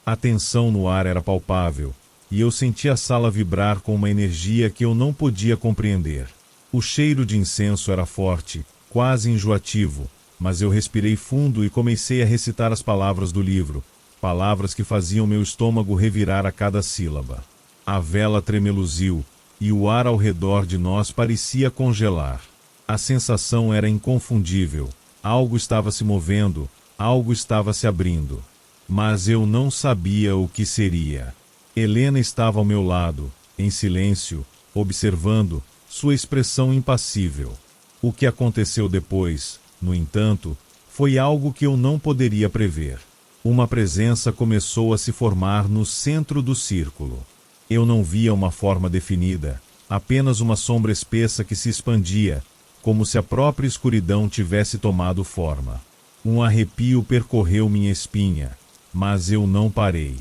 A tensão no ar era palpável, e eu senti a sala vibrar com uma energia que eu não podia compreender. O cheiro de incenso era forte, quase enjoativo, mas eu respirei fundo e comecei a recitar as palavras do livro, palavras que faziam meu estômago revirar a cada sílaba. A vela tremeluziu, e o ar ao redor de nós parecia congelar. A sensação era inconfundível, algo estava se movendo, algo estava se abrindo. Mas eu não sabia o que seria. Helena estava ao meu lado, em silêncio, observando, sua expressão impassível. O que aconteceu depois, no entanto, foi algo que eu não poderia prever. Uma presença começou a se formar no centro do círculo. Eu não via uma forma definida, apenas uma sombra espessa que se expandia, como se a própria escuridão tivesse tomado forma. Um arrepio percorreu minha espinha, mas eu não parei.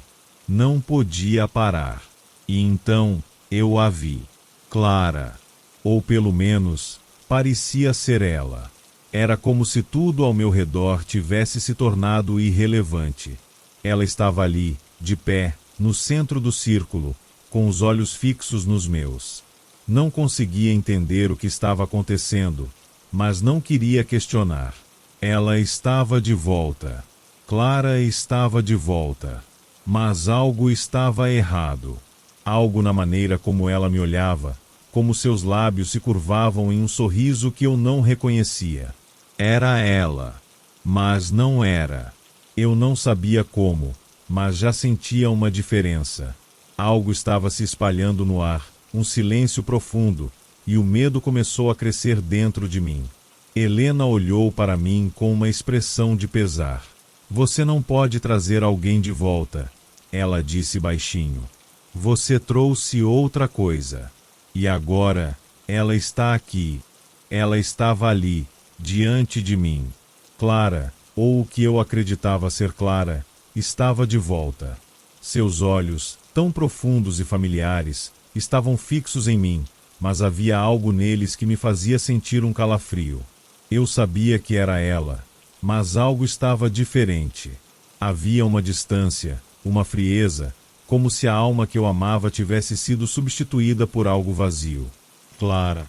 Não podia parar. E então, eu a vi. Clara. Ou pelo menos, parecia ser ela. Era como se tudo ao meu redor tivesse se tornado irrelevante. Ela estava ali, de pé, no centro do círculo, com os olhos fixos nos meus. Não conseguia entender o que estava acontecendo, mas não queria questionar. Ela estava de volta. Clara estava de volta. Mas algo estava errado. Algo na maneira como ela me olhava, como seus lábios se curvavam em um sorriso que eu não reconhecia. Era ela. Mas não era. Eu não sabia como, mas já sentia uma diferença. Algo estava se espalhando no ar, um silêncio profundo, e o medo começou a crescer dentro de mim. Helena olhou para mim com uma expressão de pesar. Você não pode trazer alguém de volta, ela disse baixinho. Você trouxe outra coisa. E agora, ela está aqui. Ela estava ali, diante de mim. Clara, ou o que eu acreditava ser Clara, estava de volta. Seus olhos, tão profundos e familiares, estavam fixos em mim, mas havia algo neles que me fazia sentir um calafrio. Eu sabia que era ela, mas algo estava diferente. Havia uma distância, uma frieza, como se a alma que eu amava tivesse sido substituída por algo vazio. Clara.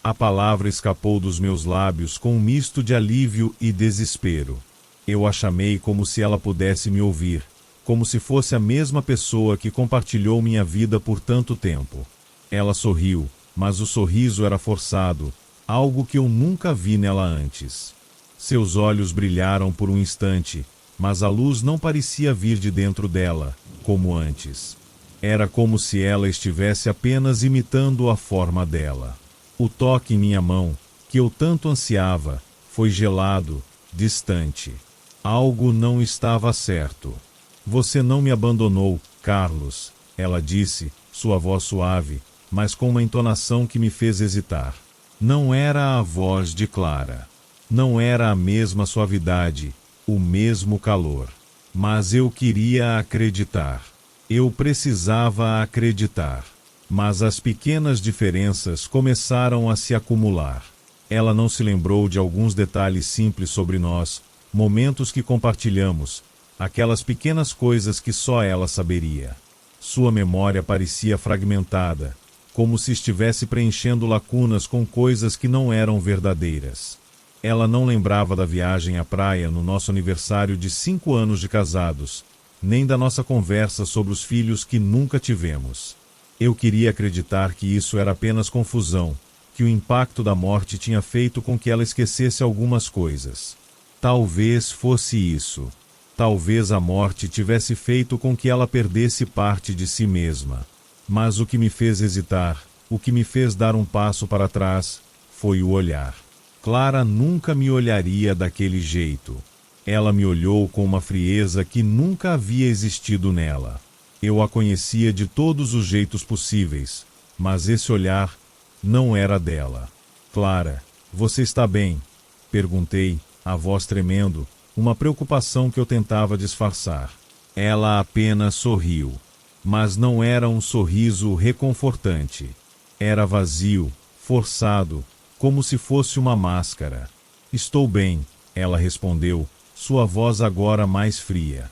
A palavra escapou dos meus lábios com um misto de alívio e desespero. Eu a chamei como se ela pudesse me ouvir, como se fosse a mesma pessoa que compartilhou minha vida por tanto tempo. Ela sorriu, mas o sorriso era forçado, algo que eu nunca vi nela antes. Seus olhos brilharam por um instante, mas a luz não parecia vir de dentro dela, como antes. Era como se ela estivesse apenas imitando a forma dela. O toque em minha mão, que eu tanto ansiava, foi gelado, distante. Algo não estava certo. Você não me abandonou, Carlos, ela disse, sua voz suave, mas com uma entonação que me fez hesitar. Não era a voz de Clara. Não era a mesma suavidade, o mesmo calor. Mas eu queria acreditar. Eu precisava acreditar. Mas as pequenas diferenças começaram a se acumular. Ela não se lembrou de alguns detalhes simples sobre nós, momentos que compartilhamos, aquelas pequenas coisas que só ela saberia. Sua memória parecia fragmentada, como se estivesse preenchendo lacunas com coisas que não eram verdadeiras. Ela não lembrava da viagem à praia no nosso aniversário de 5 anos de casados, nem da nossa conversa sobre os filhos que nunca tivemos. Eu queria acreditar que isso era apenas confusão, que o impacto da morte tinha feito com que ela esquecesse algumas coisas. Talvez fosse isso. Talvez a morte tivesse feito com que ela perdesse parte de si mesma. Mas o que me fez hesitar, o que me fez dar um passo para trás, foi o olhar. Clara nunca me olharia daquele jeito. Ela me olhou com uma frieza que nunca havia existido nela. Eu a conhecia de todos os jeitos possíveis, mas esse olhar não era dela. Clara, você está bem? Perguntei, a voz tremendo, uma preocupação que eu tentava disfarçar. Ela apenas sorriu, mas não era um sorriso reconfortante. Era vazio, forçado, como se fosse uma máscara. Estou bem, ela respondeu, sua voz agora mais fria.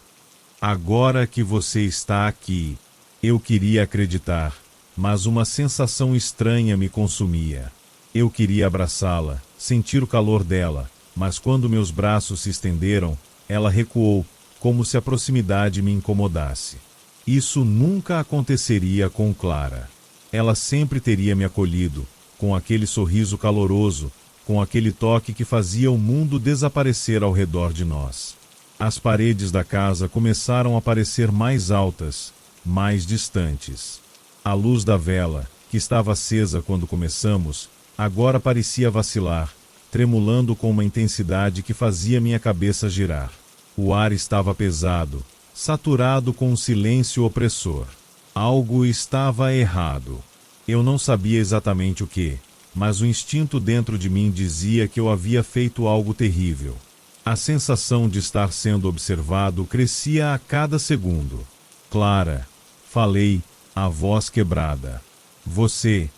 Agora que você está aqui, eu queria acreditar, mas uma sensação estranha me consumia. Eu queria abraçá-la, sentir o calor dela, mas quando meus braços se estenderam, ela recuou, como se a proximidade me incomodasse. Isso nunca aconteceria com Clara. Ela sempre teria me acolhido, com aquele sorriso caloroso, com aquele toque que fazia o mundo desaparecer ao redor de nós. As paredes da casa começaram a parecer mais altas, mais distantes. A luz da vela, que estava acesa quando começamos, agora parecia vacilar, tremulando com uma intensidade que fazia minha cabeça girar. O ar estava pesado, saturado com um silêncio opressor. Algo estava errado. Eu não sabia exatamente o que, mas o instinto dentro de mim dizia que eu havia feito algo terrível. A sensação de estar sendo observado crescia a cada segundo. Clara, falei, a voz quebrada. Você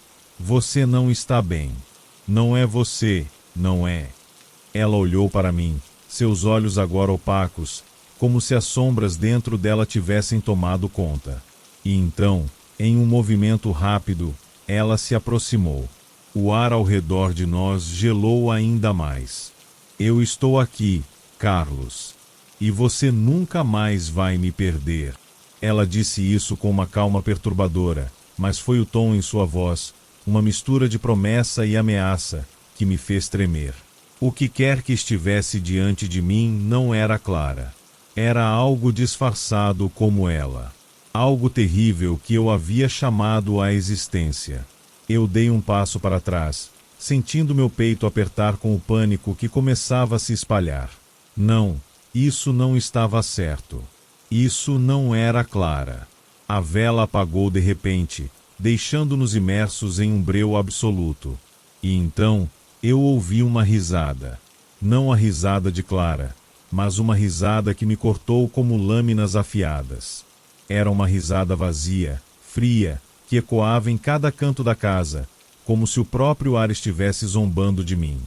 não está bem. Não é você, não é. Ela olhou para mim, seus olhos agora opacos, como se as sombras dentro dela tivessem tomado conta. E então, em um movimento rápido, ela se aproximou. O ar ao redor de nós gelou ainda mais. Eu estou aqui, Carlos. E você nunca mais vai me perder. Ela disse isso com uma calma perturbadora, mas foi o tom em sua voz, uma mistura de promessa e ameaça, que me fez tremer. O que quer que estivesse diante de mim não era Clara. Era algo disfarçado como ela. Algo terrível que eu havia chamado à existência. Eu dei um passo para trás, sentindo meu peito apertar com o pânico que começava a se espalhar. Não, isso não estava certo. Isso não era Clara. A vela apagou de repente, deixando-nos imersos em um breu absoluto. E então, Eu ouvi uma risada. Não a risada de Clara, mas uma risada que me cortou como lâminas afiadas. Era uma risada vazia, fria, que ecoava em cada canto da casa, como se o próprio ar estivesse zombando de mim.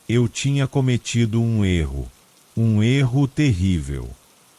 Eu tinha cometido um erro terrível.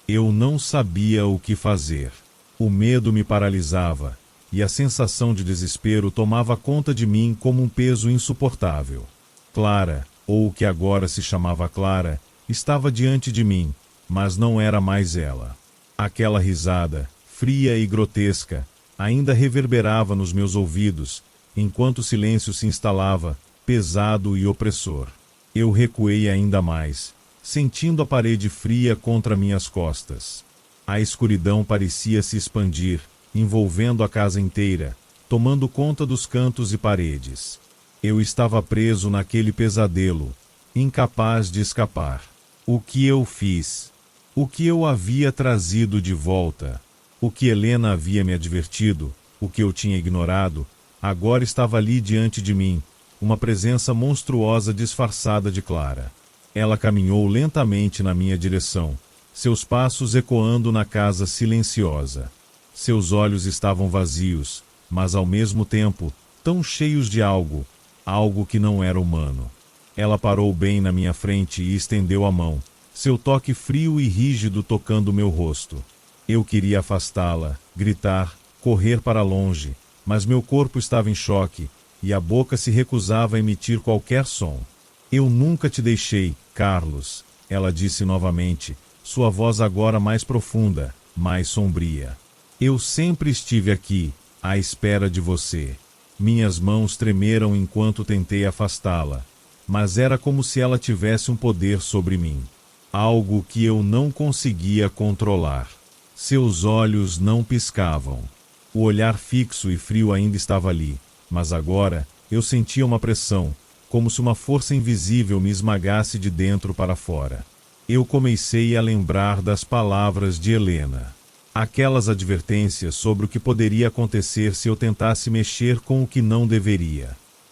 Eu não sabia o que fazer. O medo me paralisava, e a sensação de desespero tomava conta de mim como um peso insuportável. Clara, ou o que agora se chamava Clara, estava diante de mim, mas não era mais ela. Aquela risada, fria e grotesca, ainda reverberava nos meus ouvidos, enquanto o silêncio se instalava, pesado e opressor. Eu recuei ainda mais, sentindo a parede fria contra minhas costas. A escuridão parecia se expandir, envolvendo a casa inteira, tomando conta dos cantos e paredes. Eu estava preso naquele pesadelo, incapaz de escapar. O que eu fiz? O que eu havia trazido de volta? O que Helena havia me advertido, o que eu tinha ignorado, agora estava ali diante de mim, uma presença monstruosa disfarçada de Clara. Ela caminhou lentamente na minha direção, seus passos ecoando na casa silenciosa. Seus olhos estavam vazios, mas ao mesmo tempo, tão cheios de algo que não era humano. Ela parou bem na minha frente e estendeu a mão, seu toque frio e rígido tocando meu rosto. Eu queria afastá-la, gritar, correr para longe, mas meu corpo estava em choque, e a boca se recusava a emitir qualquer som. Eu nunca te deixei, Carlos, ela disse novamente, sua voz agora mais profunda, mais sombria. Eu sempre estive aqui, à espera de você. Minhas mãos tremeram enquanto tentei afastá-la, mas era como se ela tivesse um poder sobre mim. Algo que eu não conseguia controlar. Seus olhos não piscavam. O olhar fixo e frio ainda estava ali, mas agora eu sentia uma pressão, como se uma força invisível me esmagasse de dentro para fora. Eu comecei a lembrar das palavras de Helena. Aquelas advertências sobre o que poderia acontecer se eu tentasse mexer com o que não deveria.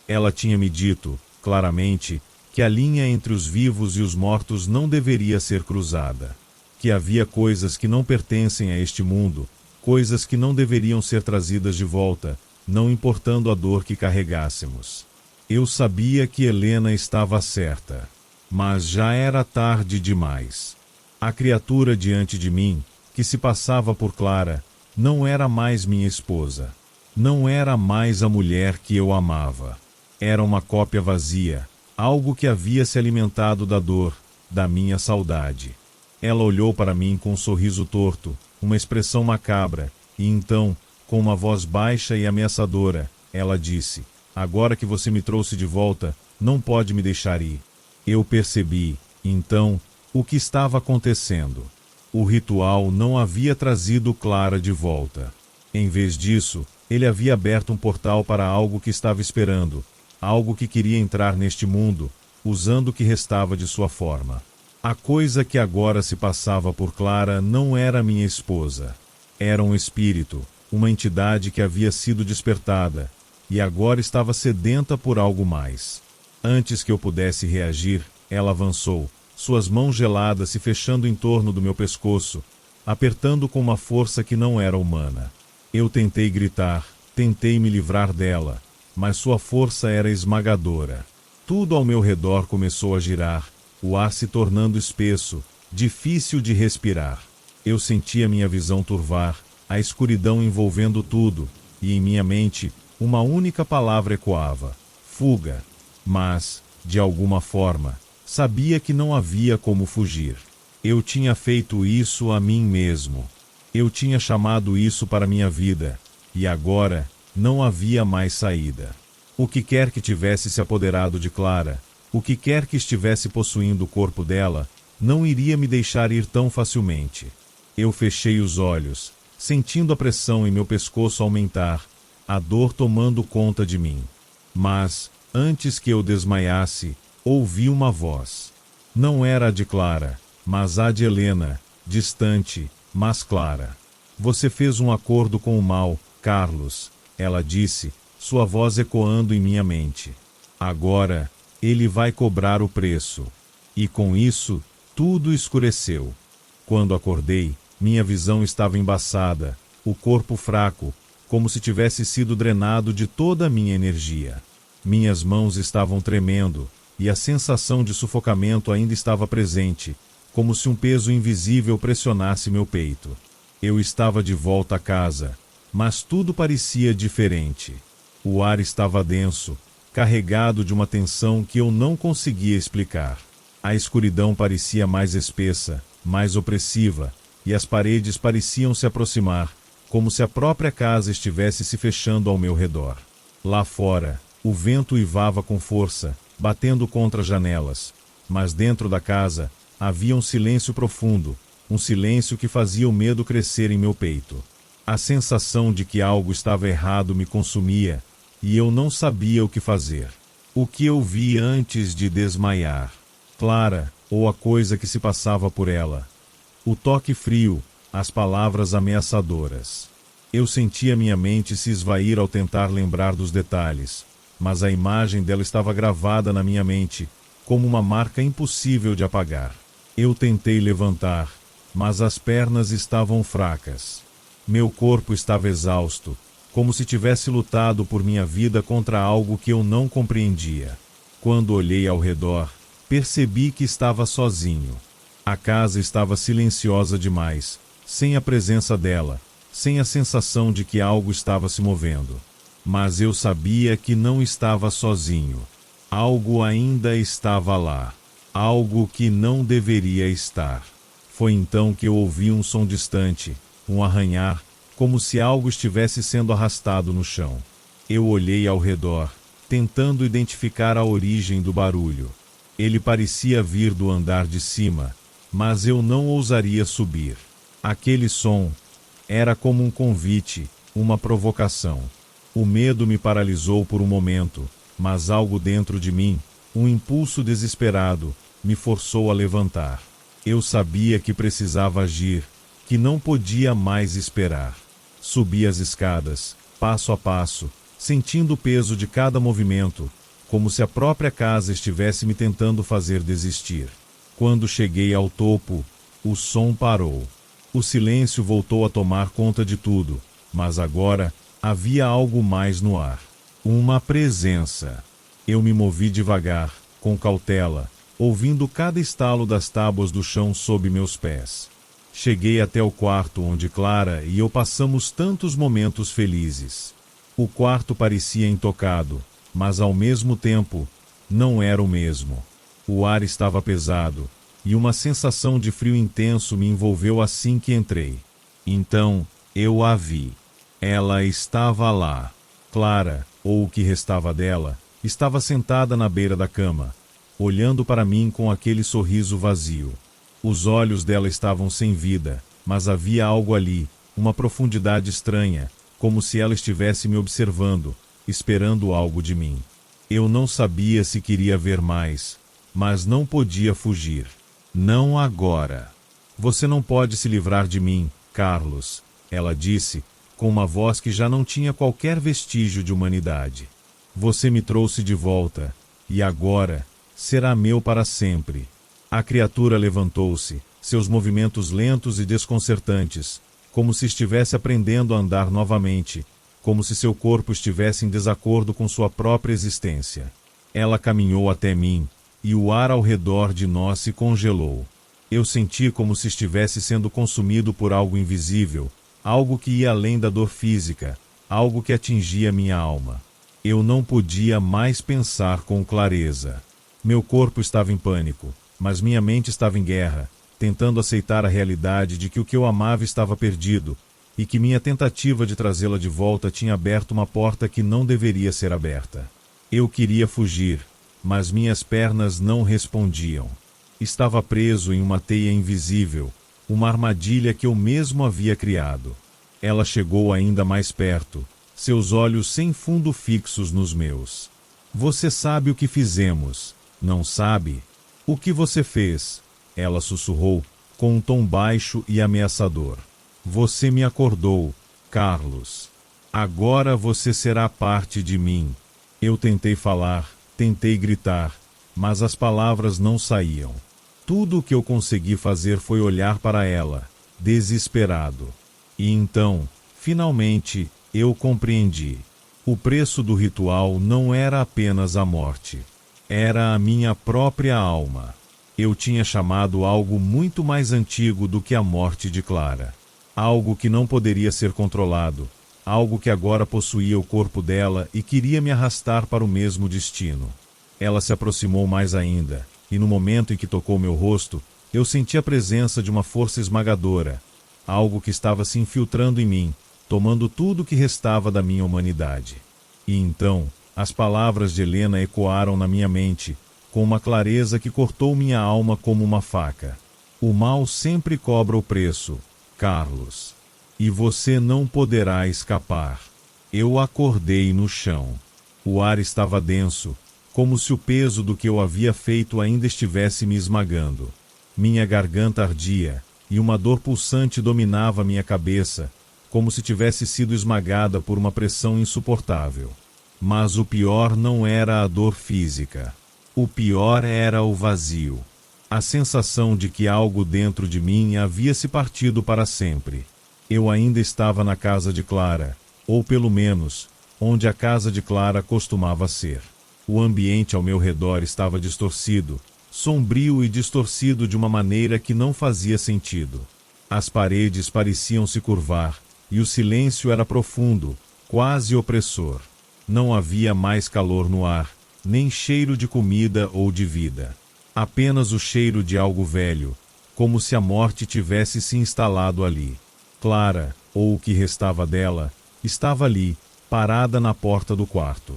Ela tinha me dito, claramente, que a linha entre os vivos e os mortos não deveria ser cruzada. Que havia coisas que não pertencem a este mundo, coisas que não deveriam ser trazidas de volta, não importando a dor que carregássemos. Eu sabia que Helena estava certa, mas já era tarde demais. A criatura diante de mim, que se passava por Clara, não era mais minha esposa. Não era mais a mulher que eu amava. Era uma cópia vazia, algo que havia se alimentado da dor, da minha saudade. Ela olhou para mim com um sorriso torto, uma expressão macabra, e então, com uma voz baixa e ameaçadora, ela disse: agora que você me trouxe de volta, não pode me deixar ir. Eu percebi, então, o que estava acontecendo. O ritual não havia trazido Clara de volta. Em vez disso, ele havia aberto um portal para algo que estava esperando, algo que queria entrar neste mundo, usando o que restava de sua forma. A coisa que agora se passava por Clara não era minha esposa. Era um espírito, uma entidade que havia sido despertada, e agora estava sedenta por algo mais. Antes que eu pudesse reagir, ela avançou, suas mãos geladas se fechando em torno do meu pescoço, apertando com uma força que não era humana. Eu tentei gritar, tentei me livrar dela, mas sua força era esmagadora. Tudo ao meu redor começou a girar, o ar se tornando espesso, difícil de respirar. Eu sentia minha visão turvar, a escuridão envolvendo tudo, e em minha mente, uma única palavra ecoava: fuga. Mas, de alguma forma, sabia que não havia como fugir. Eu tinha feito isso a mim mesmo. Eu tinha chamado isso para minha vida, e agora não havia mais saída. O que quer que tivesse se apoderado de Clara, o que quer que estivesse possuindo o corpo dela, não iria me deixar ir tão facilmente. Eu fechei os olhos, sentindo a pressão em meu pescoço aumentar, a dor tomando conta de mim. Mas, antes que eu desmaiasse, ouvi uma voz. Não era a de Clara, mas a de Helena, distante, mas clara. Você fez um acordo com o mal, Carlos, ela disse, sua voz ecoando em minha mente. Agora, Ele vai cobrar o preço. E com isso, tudo escureceu. Quando acordei, minha visão estava embaçada, o corpo fraco, como se tivesse sido drenado de toda a minha energia. Minhas mãos estavam tremendo, e a sensação de sufocamento ainda estava presente, como se um peso invisível pressionasse meu peito. Eu estava de volta a casa, mas tudo parecia diferente. O ar estava denso, carregado de uma tensão que eu não conseguia explicar. A escuridão parecia mais espessa, mais opressiva, e as paredes pareciam se aproximar, como se a própria casa estivesse se fechando ao meu redor. Lá fora, o vento uivava com força, batendo contra as janelas, mas dentro da casa havia um silêncio profundo, um silêncio que fazia o medo crescer em meu peito. A sensação de que algo estava errado me consumia, e eu não sabia o que fazer. O que eu vi antes de desmaiar? Clara, ou a coisa que se passava por ela? O toque frio, as palavras ameaçadoras. Eu sentia minha mente se esvair ao tentar lembrar dos detalhes, mas a imagem dela estava gravada na minha mente, como uma marca impossível de apagar. Eu tentei levantar, mas as pernas estavam fracas. Meu corpo estava exausto, como se tivesse lutado por minha vida contra algo que eu não compreendia. Quando olhei ao redor, percebi que estava sozinho. A casa estava silenciosa demais, sem a presença dela, sem a sensação de que algo estava se movendo. Mas eu sabia que não estava sozinho. Algo ainda estava lá. Algo que não deveria estar. Foi então que eu ouvi um som distante, um arranhar, como se algo estivesse sendo arrastado no chão. Eu olhei ao redor, tentando identificar a origem do barulho. Ele parecia vir do andar de cima, mas eu não ousaria subir. Aquele som era como um convite, uma provocação. O medo me paralisou por um momento, mas algo dentro de mim, um impulso desesperado, me forçou a levantar. Eu sabia que precisava agir, que não podia mais esperar. Subi as escadas, passo a passo, sentindo o peso de cada movimento, como se a própria casa estivesse me tentando fazer desistir. Quando cheguei ao topo, o som parou. O silêncio voltou a tomar conta de tudo, mas agora havia algo mais no ar. Uma presença. Eu me movi devagar, com cautela, ouvindo cada estalo das tábuas do chão sob meus pés. Cheguei até o quarto onde Clara e eu passamos tantos momentos felizes. O quarto parecia intocado, mas ao mesmo tempo, não era o mesmo. O ar estava pesado, e uma sensação de frio intenso me envolveu assim que entrei. Então, eu a vi. Ela estava lá. Clara, ou o que restava dela, estava sentada na beira da cama, olhando para mim com aquele sorriso vazio. Os olhos dela estavam sem vida, mas havia algo ali, uma profundidade estranha, como se ela estivesse me observando, esperando algo de mim. Eu não sabia se queria ver mais, mas não podia fugir. Não agora. Você não pode se livrar de mim, Carlos, ela disse, com uma voz que já não tinha qualquer vestígio de humanidade. Você me trouxe de volta, e agora será meu para sempre. A criatura levantou-se, seus movimentos lentos e desconcertantes, como se estivesse aprendendo a andar novamente, como se seu corpo estivesse em desacordo com sua própria existência. Ela caminhou até mim, e o ar ao redor de nós se congelou. Eu senti como se estivesse sendo consumido por algo invisível, algo que ia além da dor física, algo que atingia minha alma. Eu não podia mais pensar com clareza. Meu corpo estava em pânico, mas minha mente estava em guerra, tentando aceitar a realidade de que o que eu amava estava perdido, e que minha tentativa de trazê-la de volta tinha aberto uma porta que não deveria ser aberta. Eu queria fugir, mas minhas pernas não respondiam. Estava preso em uma teia invisível, uma armadilha que eu mesmo havia criado. Ela chegou ainda mais perto, seus olhos sem fundo fixos nos meus. Você sabe o que fizemos, não sabe? O que você fez? Ela sussurrou, com um tom baixo e ameaçador. Você me acordou, Carlos. Agora você será parte de mim. Eu tentei falar, tentei gritar, mas as palavras não saíam. Tudo o que eu consegui fazer foi olhar para ela, desesperado. E então, finalmente, eu compreendi. O preço do ritual não era apenas a morte. Era a minha própria alma. Eu tinha chamado algo muito mais antigo do que a morte de Clara. Algo que não poderia ser controlado. Algo que agora possuía o corpo dela e queria me arrastar para o mesmo destino. Ela se aproximou mais ainda, e no momento em que tocou meu rosto, eu senti a presença de uma força esmagadora, algo que estava se infiltrando em mim, tomando tudo o que restava da minha humanidade. E então, as palavras de Helena ecoaram na minha mente, com uma clareza que cortou minha alma como uma faca. O mal sempre cobra o preço, Carlos. E você não poderá escapar. Eu acordei no chão. O ar estava denso, como se o peso do que eu havia feito ainda estivesse me esmagando. Minha garganta ardia, e uma dor pulsante dominava minha cabeça, como se tivesse sido esmagada por uma pressão insuportável. Mas o pior não era a dor física. O pior era o vazio. A sensação de que algo dentro de mim havia se partido para sempre. Eu ainda estava na casa de Clara, ou pelo menos, onde a casa de Clara costumava ser. O ambiente ao meu redor estava distorcido, sombrio e distorcido de uma maneira que não fazia sentido. As paredes pareciam se curvar, e o silêncio era profundo, quase opressor. Não havia mais calor no ar, nem cheiro de comida ou de vida. Apenas o cheiro de algo velho, como se a morte tivesse se instalado ali. Clara, ou o que restava dela, estava ali, parada na porta do quarto.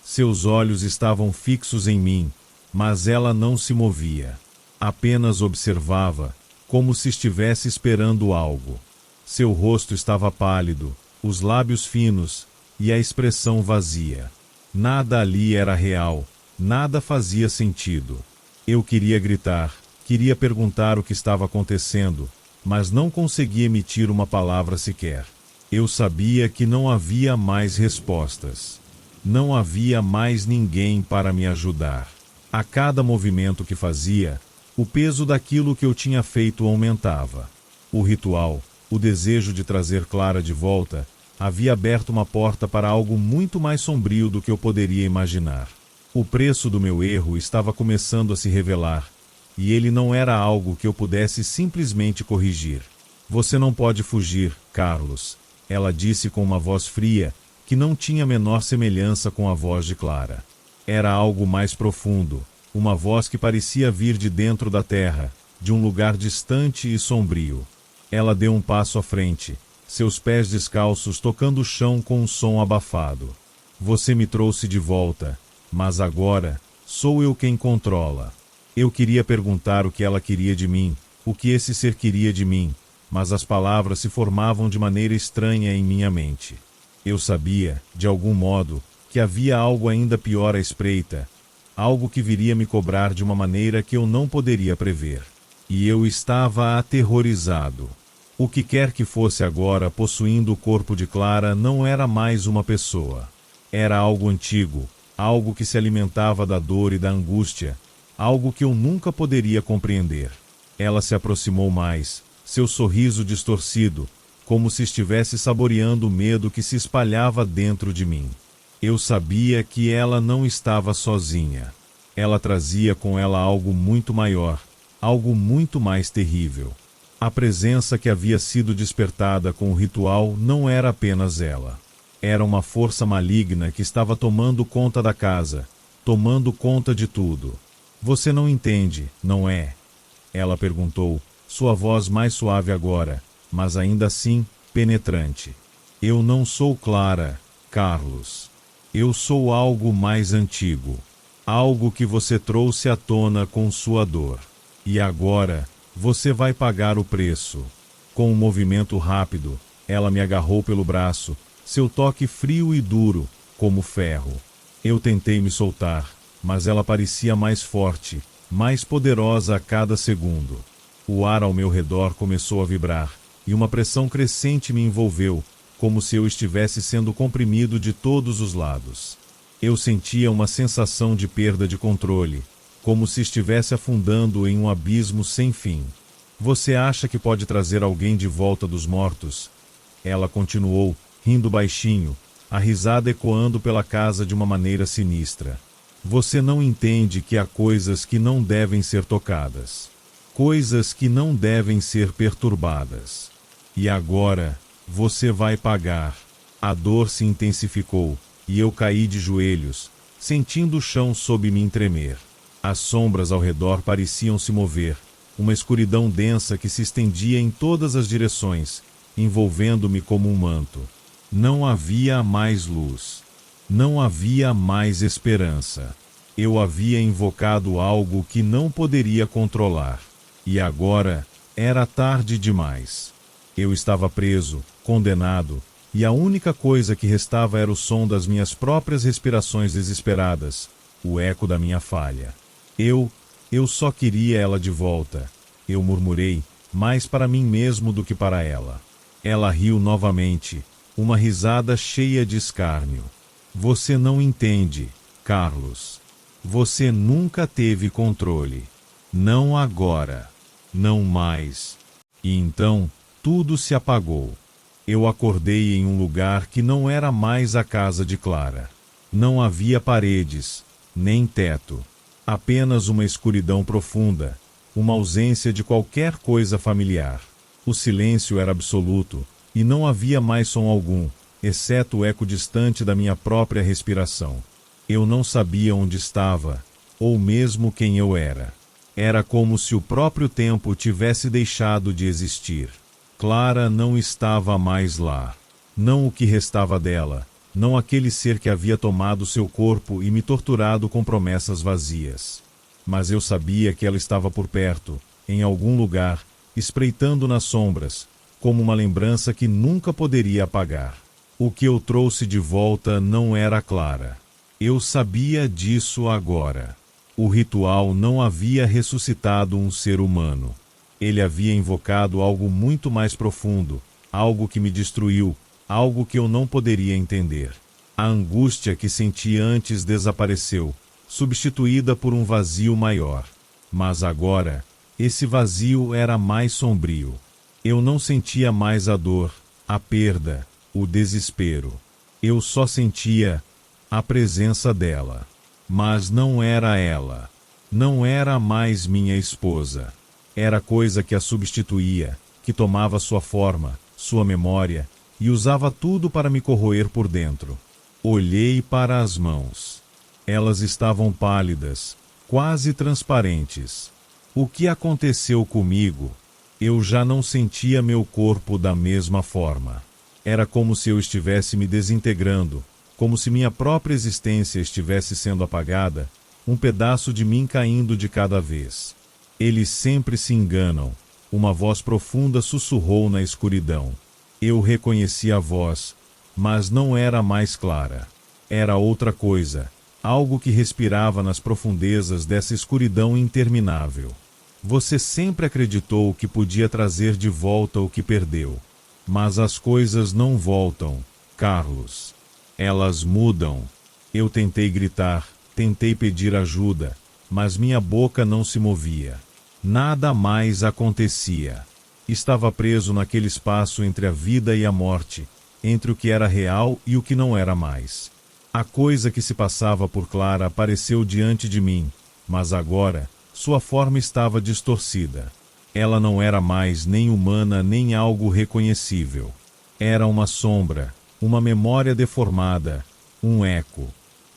Seus olhos estavam fixos em mim, mas ela não se movia. Apenas observava, como se estivesse esperando algo. Seu rosto estava pálido, os lábios finos, e a expressão vazia. Nada ali era real, nada fazia sentido. Eu queria gritar, queria perguntar o que estava acontecendo, mas não conseguia emitir uma palavra sequer. Eu sabia que não havia mais respostas. Não havia mais ninguém para me ajudar. A cada movimento que fazia, o peso daquilo que eu tinha feito aumentava. O ritual, o desejo de trazer Clara de volta, havia aberto uma porta para algo muito mais sombrio do que eu poderia imaginar. O preço do meu erro estava começando a se revelar, e ele não era algo que eu pudesse simplesmente corrigir. Você não pode fugir, Carlos, ela disse com uma voz fria, que não tinha a menor semelhança com a voz de Clara. Era algo mais profundo, uma voz que parecia vir de dentro da terra, de um lugar distante e sombrio. Ela deu um passo à frente, seus pés descalços tocando o chão com um som abafado. Você me trouxe de volta, mas agora sou eu quem controla. Eu queria perguntar o que ela queria de mim, o que esse ser queria de mim, mas as palavras se formavam de maneira estranha em minha mente. Eu sabia, de algum modo, que havia algo ainda pior à espreita, algo que viria me cobrar de uma maneira que eu não poderia prever. E eu estava aterrorizado. O que quer que fosse agora possuindo o corpo de Clara não era mais uma pessoa. Era algo antigo, algo que se alimentava da dor e da angústia, algo que eu nunca poderia compreender. Ela se aproximou mais, seu sorriso distorcido, como se estivesse saboreando o medo que se espalhava dentro de mim. Eu sabia que ela não estava sozinha. Ela trazia com ela algo muito maior, algo muito mais terrível. A presença que havia sido despertada com o ritual não era apenas ela. Era uma força maligna que estava tomando conta da casa, tomando conta de tudo. Você não entende, não é? Ela perguntou, sua voz mais suave agora, mas ainda assim, penetrante. Eu não sou Clara, Carlos. Eu sou algo mais antigo. Algo que você trouxe à tona com sua dor. E agora, você vai pagar o preço. Com um movimento rápido, ela me agarrou pelo braço, seu toque frio e duro, como ferro. Eu tentei me soltar, mas ela parecia mais forte, mais poderosa a cada segundo. O ar ao meu redor começou a vibrar, e uma pressão crescente me envolveu, como se eu estivesse sendo comprimido de todos os lados. Eu sentia uma sensação de perda de controle, como se estivesse afundando em um abismo sem fim. Você acha que pode trazer alguém de volta dos mortos? Ela continuou, rindo baixinho, a risada ecoando pela casa de uma maneira sinistra. Você não entende que há coisas que não devem ser tocadas. Coisas que não devem ser perturbadas. E agora, você vai pagar. A dor se intensificou, e eu caí de joelhos, sentindo o chão sob mim tremer. As sombras ao redor pareciam se mover, uma escuridão densa que se estendia em todas as direções, envolvendo-me como um manto. Não havia mais luz. Não havia mais esperança. Eu havia invocado algo que não poderia controlar. E agora era tarde demais. Eu estava preso, condenado, e a única coisa que restava era o som das minhas próprias respirações desesperadas, o eco da minha falha. Eu só queria ela de volta. Eu murmurei, mais para mim mesmo do que para ela. Ela riu novamente, uma risada cheia de escárnio. Você não entende, Carlos. Você nunca teve controle. Não agora. Não mais. E então, tudo se apagou. Eu acordei em um lugar que não era mais a casa de Clara. Não havia paredes, nem teto. Apenas uma escuridão profunda, uma ausência de qualquer coisa familiar. O silêncio era absoluto, e não havia mais som algum, exceto o eco distante da minha própria respiração. Eu não sabia onde estava, ou mesmo quem eu era. Era como se o próprio tempo tivesse deixado de existir. Clara não estava mais lá. Não o que restava dela, não aquele ser que havia tomado seu corpo e me torturado com promessas vazias. Mas eu sabia que ela estava por perto, em algum lugar, espreitando nas sombras, como uma lembrança que nunca poderia apagar. O que eu trouxe de volta não era Clara. Eu sabia disso agora. O ritual não havia ressuscitado um ser humano. Ele havia invocado algo muito mais profundo, algo que me destruiu, algo que eu não poderia entender. A angústia que senti antes desapareceu, substituída por um vazio maior. Mas agora, esse vazio era mais sombrio. Eu não sentia mais a dor, a perda, o desespero. Eu só sentia a presença dela. Mas não era ela. Não era mais minha esposa. Era coisa que a substituía, que tomava sua forma, sua memória, e usava tudo para me corroer por dentro. Olhei para as mãos. Elas estavam pálidas, quase transparentes. O que aconteceu comigo? Eu já não sentia meu corpo da mesma forma. Era como se eu estivesse me desintegrando, como se minha própria existência estivesse sendo apagada, um pedaço de mim caindo de cada vez. Eles sempre se enganam. Uma voz profunda sussurrou na escuridão. Eu reconheci a voz, mas não era mais Clara. Era outra coisa, algo que respirava nas profundezas dessa escuridão interminável. Você sempre acreditou que podia trazer de volta o que perdeu. Mas as coisas não voltam, Carlos. Elas mudam. Eu tentei gritar, tentei pedir ajuda, mas minha boca não se movia. Nada mais acontecia. Estava preso naquele espaço entre a vida e a morte, entre o que era real e o que não era mais. A coisa que se passava por Clara apareceu diante de mim, mas agora sua forma estava distorcida. Ela não era mais nem humana nem algo reconhecível. Era uma sombra, uma memória deformada, um eco.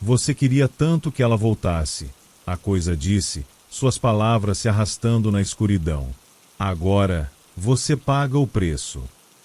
Você queria tanto que ela voltasse. A coisa disse, suas palavras se arrastando na escuridão. Agora, você paga o preço.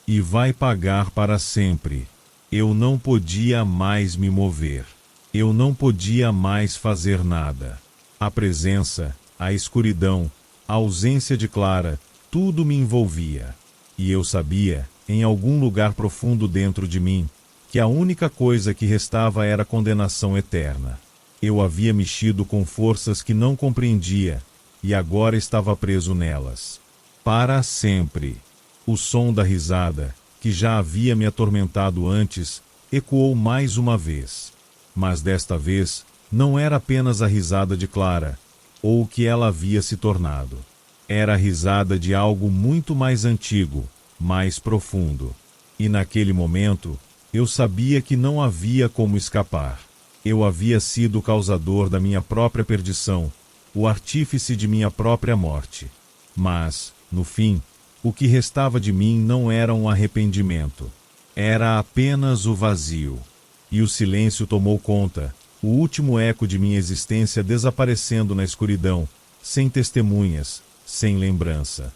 E vai pagar para sempre. Eu não podia mais me mover. Eu não podia mais fazer nada. A presença, a escuridão, a ausência de Clara, tudo me envolvia. E eu sabia, em algum lugar profundo dentro de mim, que a única coisa que restava era condenação eterna. Eu havia mexido com forças que não compreendia, e agora estava preso nelas. Para sempre. O som da risada, que já havia me atormentado antes, ecoou mais uma vez. Mas desta vez, não era apenas a risada de Clara. ou o que ela havia se tornado. Era a risada de algo muito mais antigo, mais profundo. E naquele momento, eu sabia que não havia como escapar. Eu havia sido o causador da minha própria perdição, o artífice de minha própria morte. Mas, no fim, o que restava de mim não era um arrependimento. Era apenas o vazio. E o silêncio tomou conta, o último eco de minha existência desaparecendo na escuridão, sem testemunhas, sem lembrança.